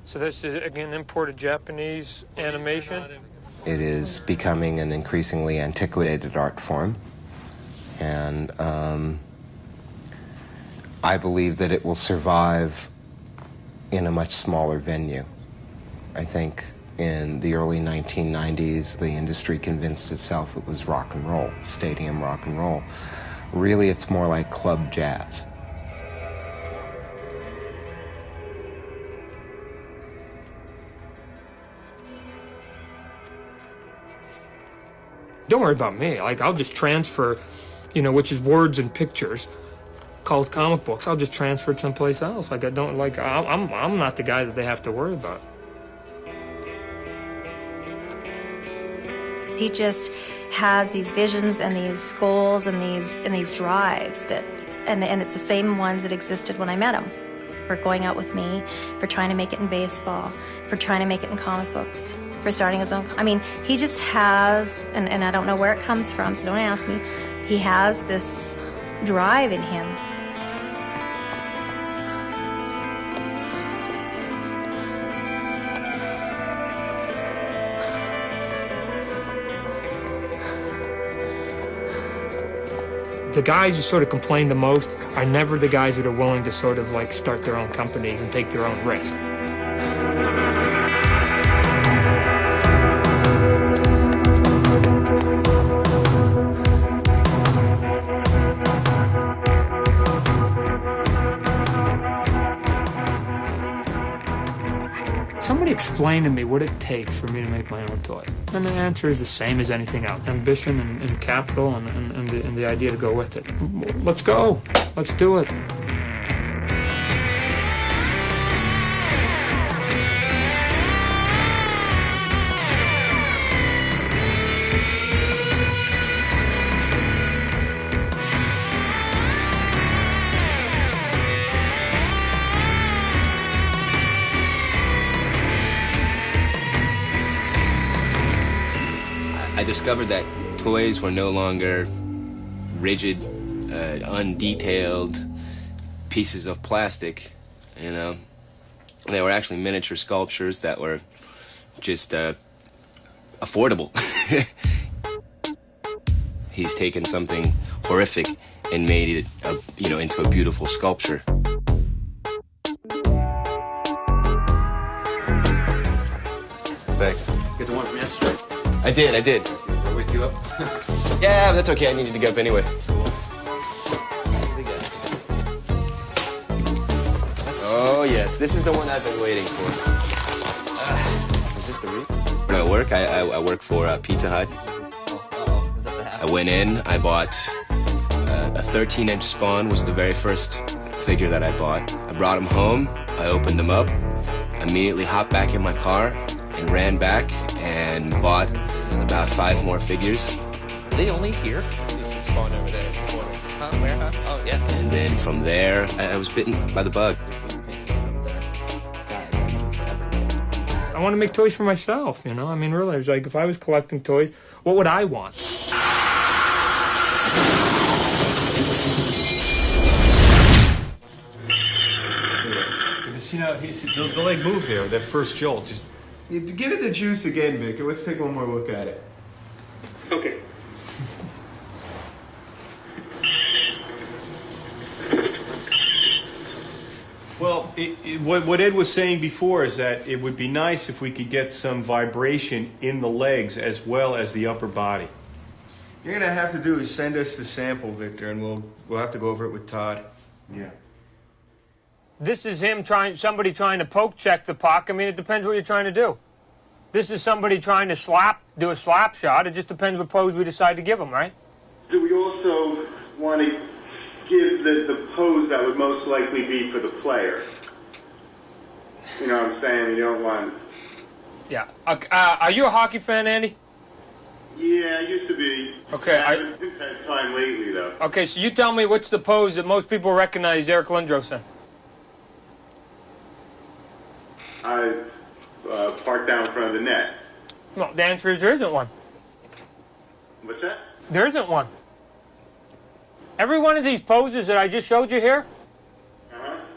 So this is, again, imported Japanese animation? It is becoming an increasingly antiquated art form. And I believe that it will survive in a much smaller venue. I think in the early 1990s, the industry convinced itself it was rock and roll, stadium rock and roll. Really, it's more like club jazz. Don't worry about me. Like, I'll just transfer, you know, which is words and pictures, called comic books. I'll just transfer it someplace else. Like, I don't, like, I'm not the guy that they have to worry about. He just has these visions and these goals and these drives that, and it's the same ones that existed when I met him. For going out with me, for trying to make it in baseball, for trying to make it in comic books, for starting his own. I mean, he just has, and I don't know where it comes from, so don't ask me. He has this drive in him. The guys who sort of complain the most are never the guys that are willing to sort of like start their own companies and take their own risk. Somebody explain to me what it takes for me to make my own toy. And the answer is the same as anything else. Ambition and capital and the idea to go with it. Let's go. Let's do it. I discovered that toys were no longer rigid, undetailed pieces of plastic, you know. They were actually miniature sculptures that were just affordable. He's taken something horrific and made it, you know, into a beautiful sculpture. Thanks. Get the one from yesterday. I did. I'll wake you up. Yeah, but that's okay. I needed to get up anyway. Oh, yes. This is the one I've been waiting for. Is this the route? When I work, I work for Pizza Hut. I went in. I bought a 13-inch Spawn was the very first figure that I bought. I brought him home. I opened him up. Immediately hopped back in my car and ran back and bought about 5 more figures. Are they only here? I see some Spawn over there. Huh? Where, huh? Oh, yeah. And then from there, I was bitten by the bug. I want to make toys for myself, you know? I mean, really, it's like, if I was collecting toys, what would I want? You know, the leg moved there, that first jolt. Just give it the juice again, Vic. Let's take one more look at it. Okay. Well, what Ed was saying before is that it would be nice if we could get some vibration in the legs as well as the upper body. You're gonna have to do is send us the sample, Victor, and we'll have to go over it with Todd. Yeah. This is somebody trying to poke check the puck. I mean, it depends what you're trying to do. This is somebody trying to do a slap shot. It just depends what pose we decide to give them, right? Do we also want to give the pose that would most likely be for the player? You know what I'm saying? You don't want... Yeah. Are you a hockey fan, Andy? Yeah, I used to be. Okay. I haven't had time lately, though. Okay, so you tell me what's the pose that most people recognize Eric Lindros in? Parked down in front of the net. Well, the answer is there isn't one. What's that? There isn't one. Every one of these poses that I just showed you here,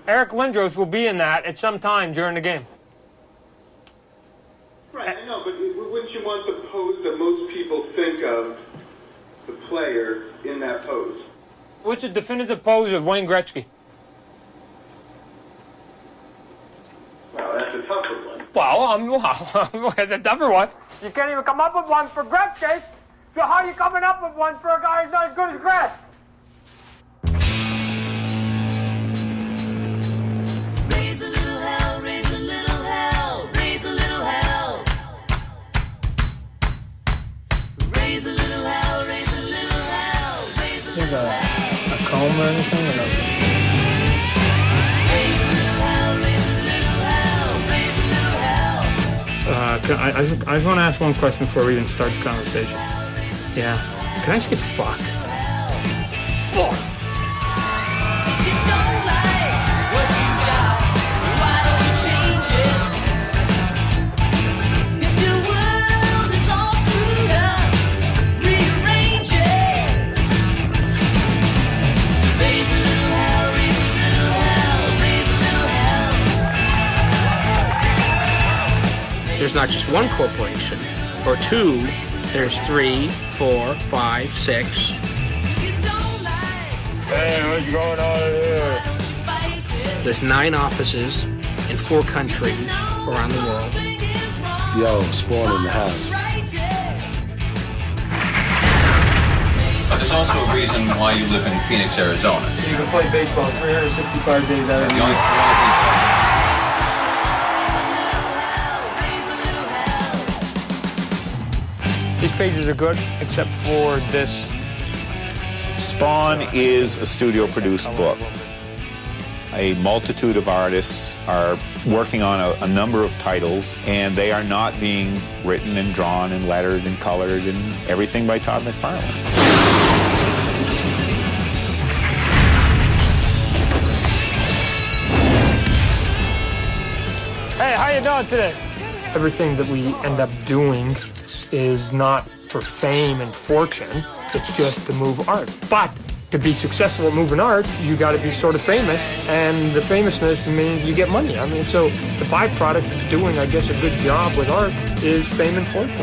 Eric Lindros will be in that at some time during the game. Right, I know, but wouldn't you want the pose that most people think of the player in that pose? What's the definitive pose of Wayne Gretzky? Well, that's a tougher one. Well, that's a tougher one. You can't even come up with one for Gretzky. So how are you coming up with one for a guy who's not as good as Gretz? Raise a little hell, raise a little hell, raise a little hell. Raise a little hell, raise a little hell, raise a little hell. A comb or anything? Or no? I just want to ask one question before we even start the conversation. Yeah. Can I say fuck? Fuck! There's not just one corporation or two, there's 3, 4, 5, 6. Hey, what's going on here? There's 9 offices in 4 countries around the world. Yo, Spawn in the house. But there's also a reason why you live in Phoenix, Arizona. So you can play baseball 365 days out of the year. These pages are good, except for this. Spawn is a studio-produced book. A multitude of artists are working on a number of titles, and they are not being written and drawn and lettered and colored and everything by Todd McFarlane. Hey, how you doing today? Everything that we end up doing is not for fame and fortune, it's just to move art. But to be successful at moving art, you got to be sort of famous, and the famousness means you get money. I mean, so the byproduct of doing, I guess, a good job with art is fame and fortune.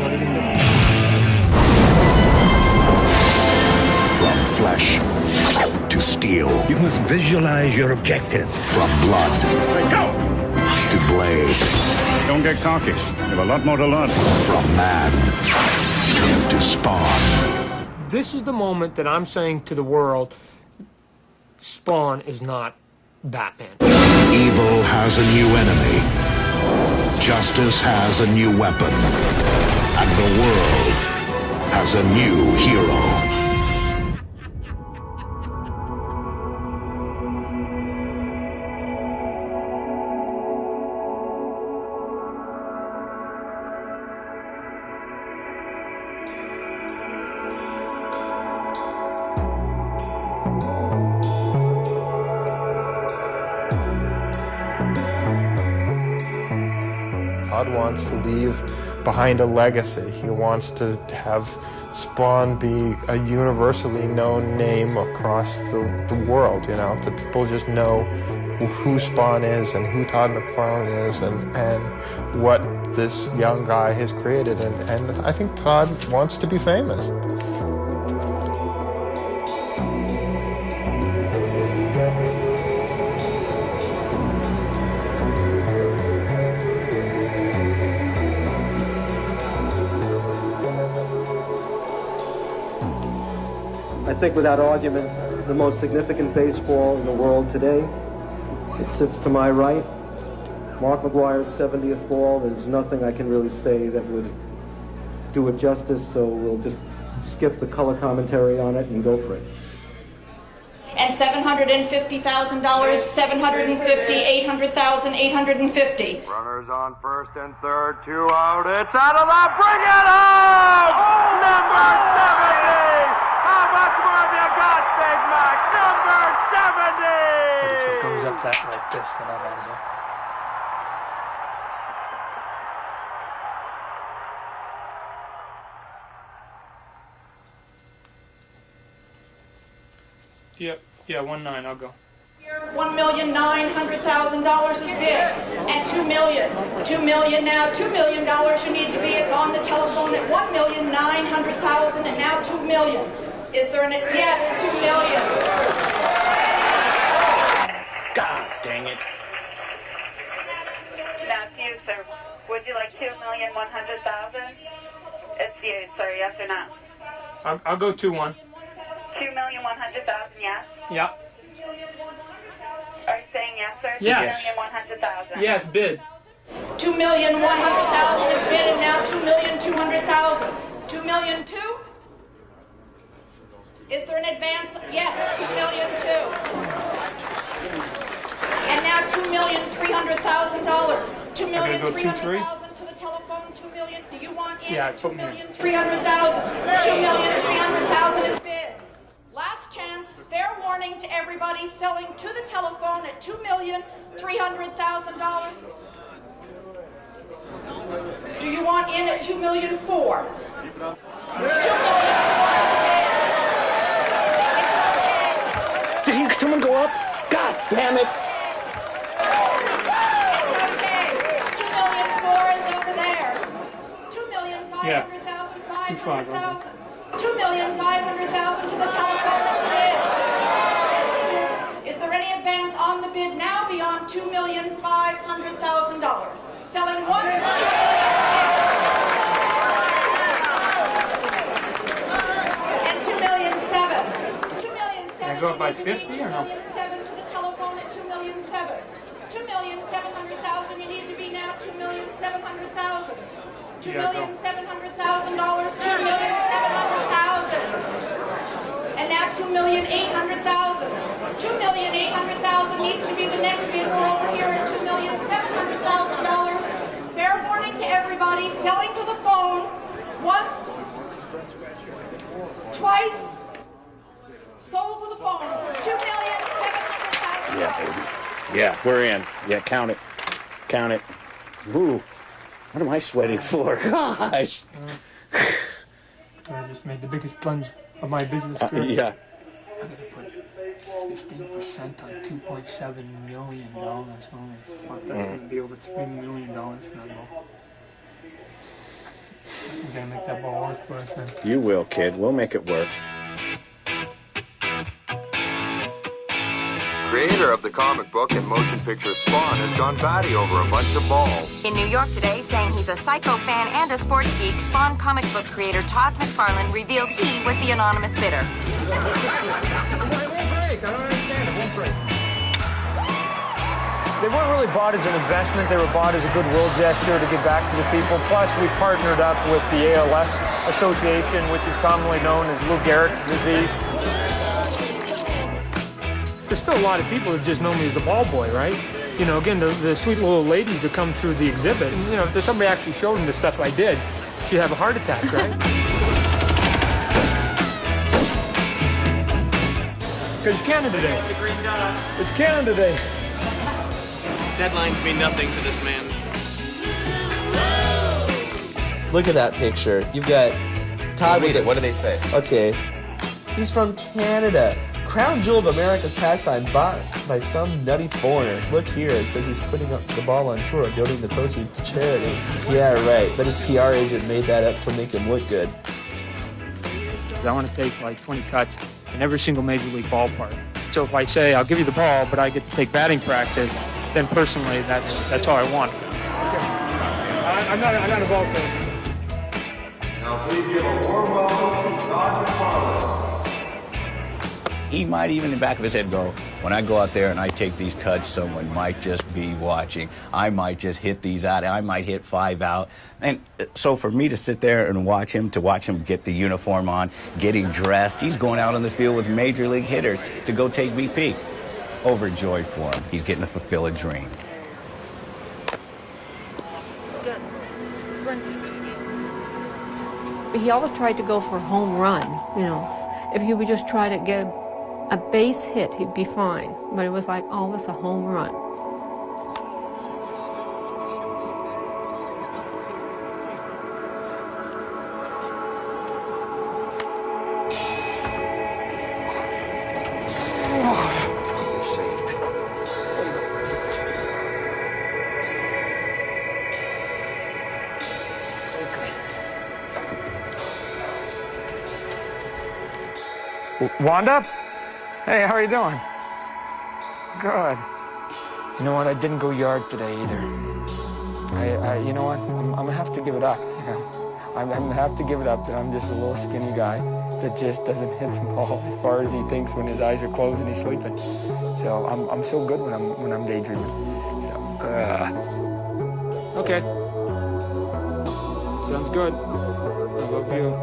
From flesh to steel. You must visualize your objective. From blood to blade. Don't get cocky. You have a lot more to learn. From man to Spawn. This is the moment that I'm saying to the world, Spawn is not Batman. Evil has a new enemy. Justice has a new weapon. And the world has a new hero. Todd wants to leave behind a legacy. He wants to have Spawn be a universally known name across the world, you know, that people just know who Spawn is and who Todd McFarlane is and what this young guy has created. And I think Todd wants to be famous. I think without argument, the most significant baseball in the world today It sits to my right. Mark McGuire's 70th ball. There's nothing I can really say that would do it justice, so we'll just skip the color commentary on it and go for it. And $750,000, $750, $800,000, $850. Runners on first and third, 2 out. It's out of the. Bring it home! Number 70! How much more have you got, Big Mac? Number 70! But if it goes up that like this, then I'm out of here. Yep. Yeah, 1.9. I'll go. Here, $1,900,000 is bid, and $2 million. $2 million now. $2 million you need to be. It's on the telephone at $1,900,000, and now $2 million. Is there an yes? $2 million. God dang it! Matthew, sir, would you like $2,100,000? It's you, sir. Yes or no? I'll go 2-1. $2,100,000, yes? Yeah. Are you saying yes, sir? Yes. $2,100,000. Yes, bid. $2,100,000 is bid, and now $2,200,000. $2,000,002? Is there an advance? Yes, $2,000,002. And now $2,300,000. $2,300,000 to the telephone. $2,000,000. Do you want in? Yeah, put me in. $2,300,000. $2,300,000 is bid. Last chance. Fair warning to everybody selling to the telephone at $2,300,000. Do you want in at $2,000,004? Did someone go up? God damn it! $2,000,004 is over there. $2,500,000, $500,000. $2,500,000 to the telephone. That's bid. Is there any advance on the bid now beyond $2,500,000? Selling one. And $2,000,007. $2,000,007. Can I go up by 50 or no? $2,000,007 to the telephone at $2,000,007. $2,700,000. You need to be now $2,700,000. $2,700,000. $2,700,000. And now $2,800,000. $2,800,000 needs to be the next bid. We're over here at $2,700,000. Fair warning to everybody. Selling to the phone. Once. Twice. Sold to the phone for $2,700,000. Yeah, baby. Yeah, we're in. Yeah, count it. Count it. Ooh. What am I sweating for? Gosh. I just made the biggest plunge of my business career. Yeah. I gotta put 15% on $2.7 million. Holy fuck, that's gonna be over $3 million for that ball. We're gonna make that ball work for us then. You will, kid. We'll make it work. Creator of the comic book and motion picture Spawn has gone batty over a bunch of balls. In New York today, saying he's a Psycho fan and a sports geek, Spawn comic book creator Todd McFarlane revealed he was the anonymous bidder. It won't break. I don't understand. It won't break. They weren't really bought as an investment. They were bought as a goodwill gesture to give back to the people. Plus, we partnered up with the ALS Association, which is commonly known as Lou Gehrig's disease. There's still a lot of people that just know me as the ball boy, right? You know, again, the sweet little ladies that come through the exhibit. And, you know, if somebody actually showed them the stuff I did, she'd have a heart attack, right? Because it's Canada Day. It's Canada Day. Deadlines mean nothing to this man. Look at that picture. You've got Todd. Read it. What do they say? Okay. He's from Canada. Crown jewel of America's pastime bought by some nutty foreigner. Look here, it says he's putting up the ball on tour, donating the proceeds to charity. Yeah, right, but his PR agent made that up to make him look good. I want to take like 20 cuts in every single Major League ballpark. So if I say, I'll give you the ball, but I get to take batting practice, then personally, that's all I want. I'm not a ball player. Now please give a warm welcome to Todd McFarlane. he might even in the back of his head go, when I go out there and I take these cuts, someone might just be watching. I might just hit these out. I might hit 5 out. And so for me to sit there and watch him get the uniform on, getting dressed, he's going out on the field with major league hitters to go take BP. Overjoyed for him. He's getting to fulfill a dream. He always tried to go for a home run, you know. If he would just try to get a base hit, he'd be fine. But it was like always a home run. Wanda? Hey, how are you doing? Good. You know what? I didn't go yard today either. You know what? I'm gonna have to give it up. You know? I'm gonna have to give it up that I'm just a little skinny guy that just doesn't hit the ball as far as he thinks when his eyes are closed and he's sleeping. So I'm so good when I'm daydreaming. So, okay. Sounds good. I love you.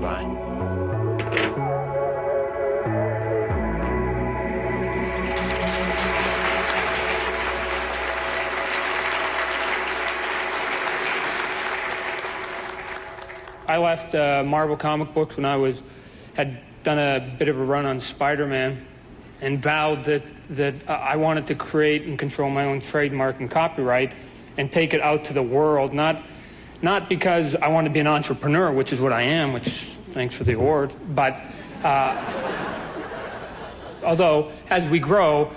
Bye. I left Marvel comic books when I had done a bit of a run on Spider-Man and vowed that I wanted to create and control my own trademark and copyright and take it out to the world, not because I want to be an entrepreneur, which is what I am, which thanks for the award, but although as we grow,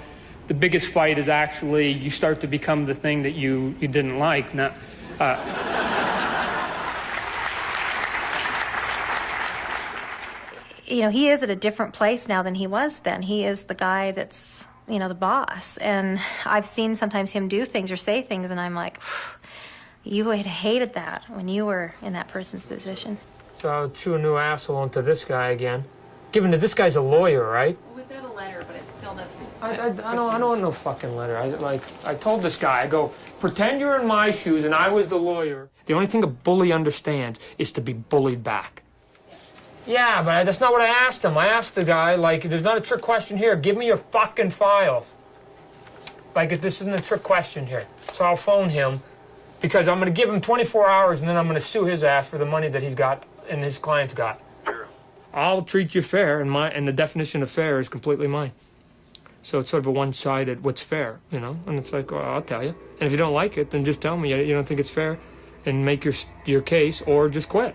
the biggest fight is actually you start to become the thing that you didn't like. Not, you know, he is at a different place now than he was then. He is the guy that's, you know, the boss. And I've seen sometimes him do things or say things, and I'm like, you would have hated that when you were in that person's position. So I'll chew a new asshole into this guy again. Given that this guy's a lawyer, right? Well, we've got a letter, but it still doesn't... I don't want no fucking letter. I told this guy, I go, pretend you're in my shoes and I was the lawyer. The only thing a bully understands is to be bullied back. Yeah, but that's not what I asked him. I asked the guy, like, there's not a trick question here. Give me your fucking files. Like, this isn't a trick question here. So I'll phone him because I'm going to give him 24 hours and then I'm going to sue his ass for the money that he's got and his client's got. Sure. I'll treat you fair, and the definition of fair is completely mine. So it's sort of a one-sided, what's fair, you know? And it's like, well, I'll tell you. And if you don't like it, then just tell me you don't think it's fair and make your case or just quit.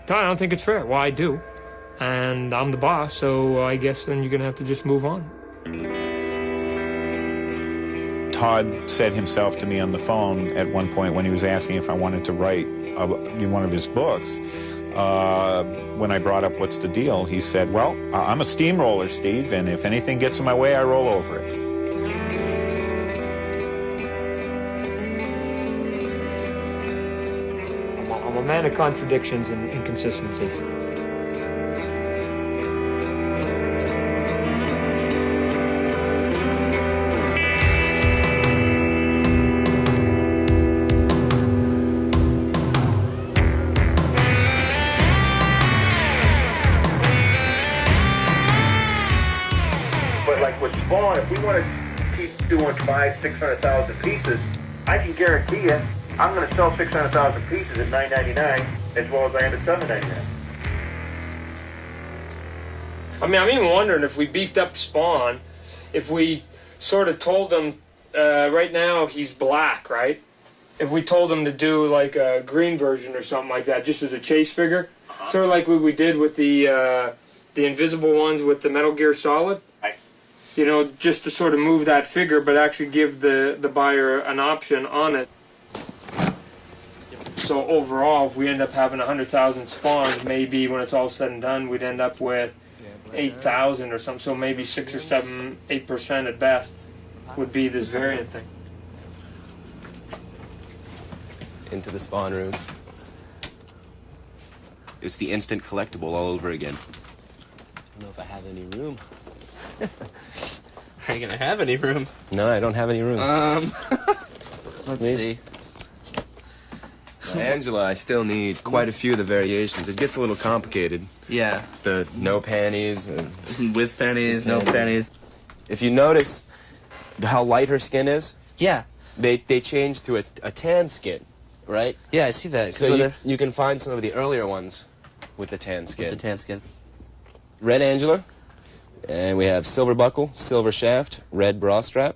I don't think it's fair. Well, I do. And I'm the boss, so I guess then you're going to have to just move on. Todd said himself to me on the phone at one point when he was asking if I wanted to write one of his books. When I brought up what's the deal, he said, well, I'm a steamroller, Steve, and if anything gets in my way, I roll over it. I'm a man of contradictions and inconsistencies. But like with Spawn, if we want to keep doing 500,000-600,000 pieces, I can guarantee you I'm going to sell 600,000 pieces at $9.99 as well as I am at $7.99. I mean, I'm even wondering if we beefed up Spawn, if we sort of told him, right now he's black, right? If we told him to do like a green version or something like that, just as a chase figure, sort of like what we did with the invisible ones with the Metal Gear Solid. You know, just to sort of move that figure, but actually give the buyer an option on it. So overall, if we end up having 100,000 spawns, maybe when it's all said and done, we'd end up with 8,000 or something. So maybe 6 or 7, 8% at best would be this variant thing. Into the spawn room. It's the instant collectible all over again. don't know if I have any room. Are you gonna have any room? No, I don't have any room. Let's see. Now, Angela, I still need quite a few of the variations. It gets a little complicated. Yeah. The no panties. And with panties, no panties. If you notice how light her skin is, yeah, they changed to a tan skin, right? Yeah, I see that. So you can find some of the earlier ones with the tan skin. With the tan skin. Red Angela, and we have silver buckle, silver shaft, red bra strap,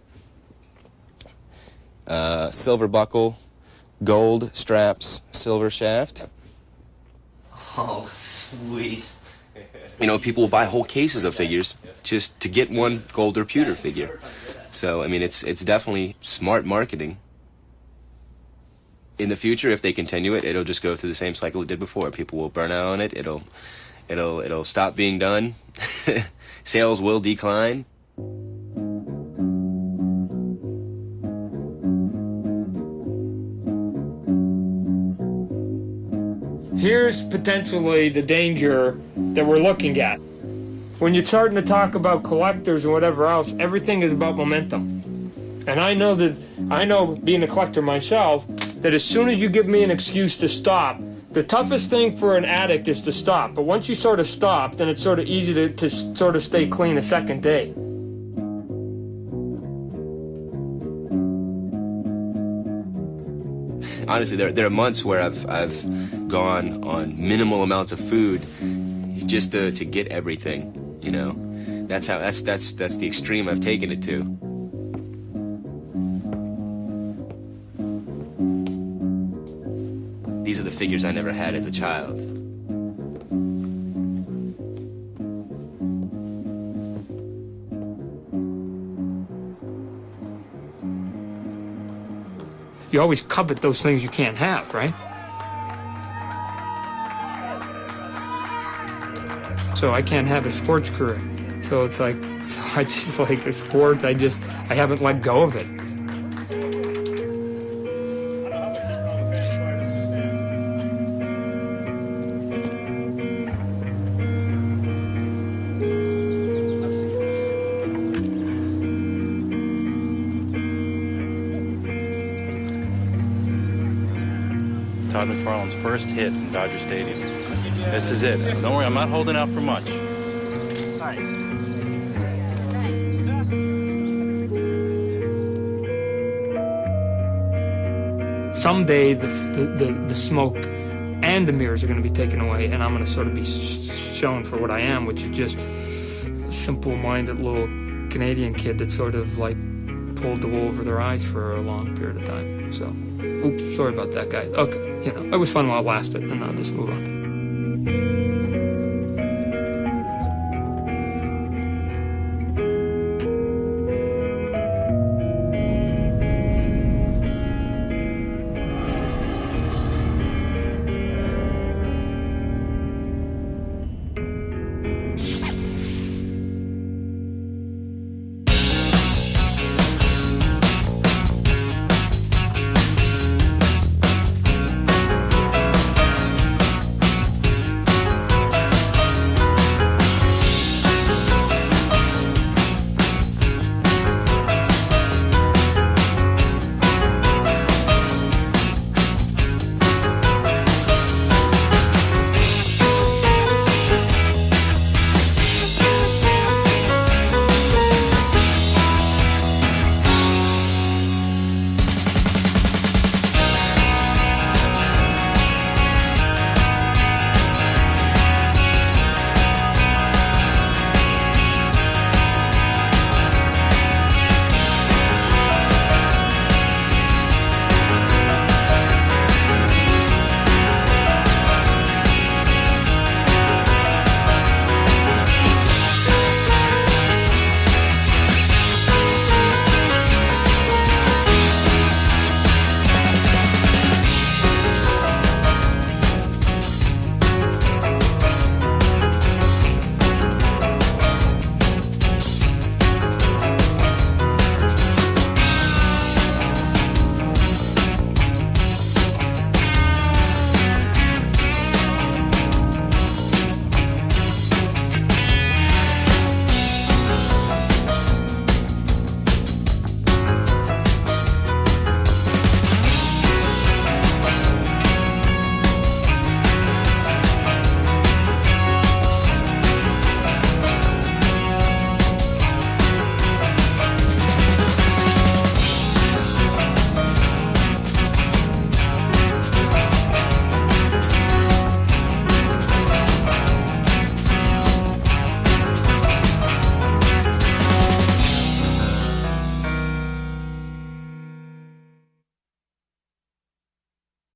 silver buckle, gold straps, silver shaft. Oh, sweet. You know, people will buy whole cases of figures just to get one gold or pewter figure. So, I mean, it's definitely smart marketing. In the future, if they continue it, it'll just go through the same cycle it did before. People will burn out on it. It'll stop being done. Sales will decline. Here's potentially the danger that we're looking at. When you're starting to talk about collectors and whatever else, everything is about momentum. And I know being a collector myself, that as soon as you give me an excuse to stop, the toughest thing for an addict is to stop. But once you sort of stop, then it's sort of easy to sort of stay clean a second day. Honestly, there are months where I've gone on minimal amounts of food just to get everything. You know, that's the extreme I've taken it to. These are the figures I never had as a child. You always covet those things you can't have, right? So I can't have a sports career. So it's like, I just like a sport, I haven't let go of it. Todd McFarlane's first hit in Dodger Stadium. This is it. Don't worry, I'm not holding out for much. Someday the smoke and the mirrors are going to be taken away, and I'm going to sort of be shown for what I am, which is just a simple-minded little Canadian kid that sort of like pulled the wool over their eyes for a long period of time. So, oops, sorry about that, guys. Okay, you know, it was fun while it lasted, and now just move on.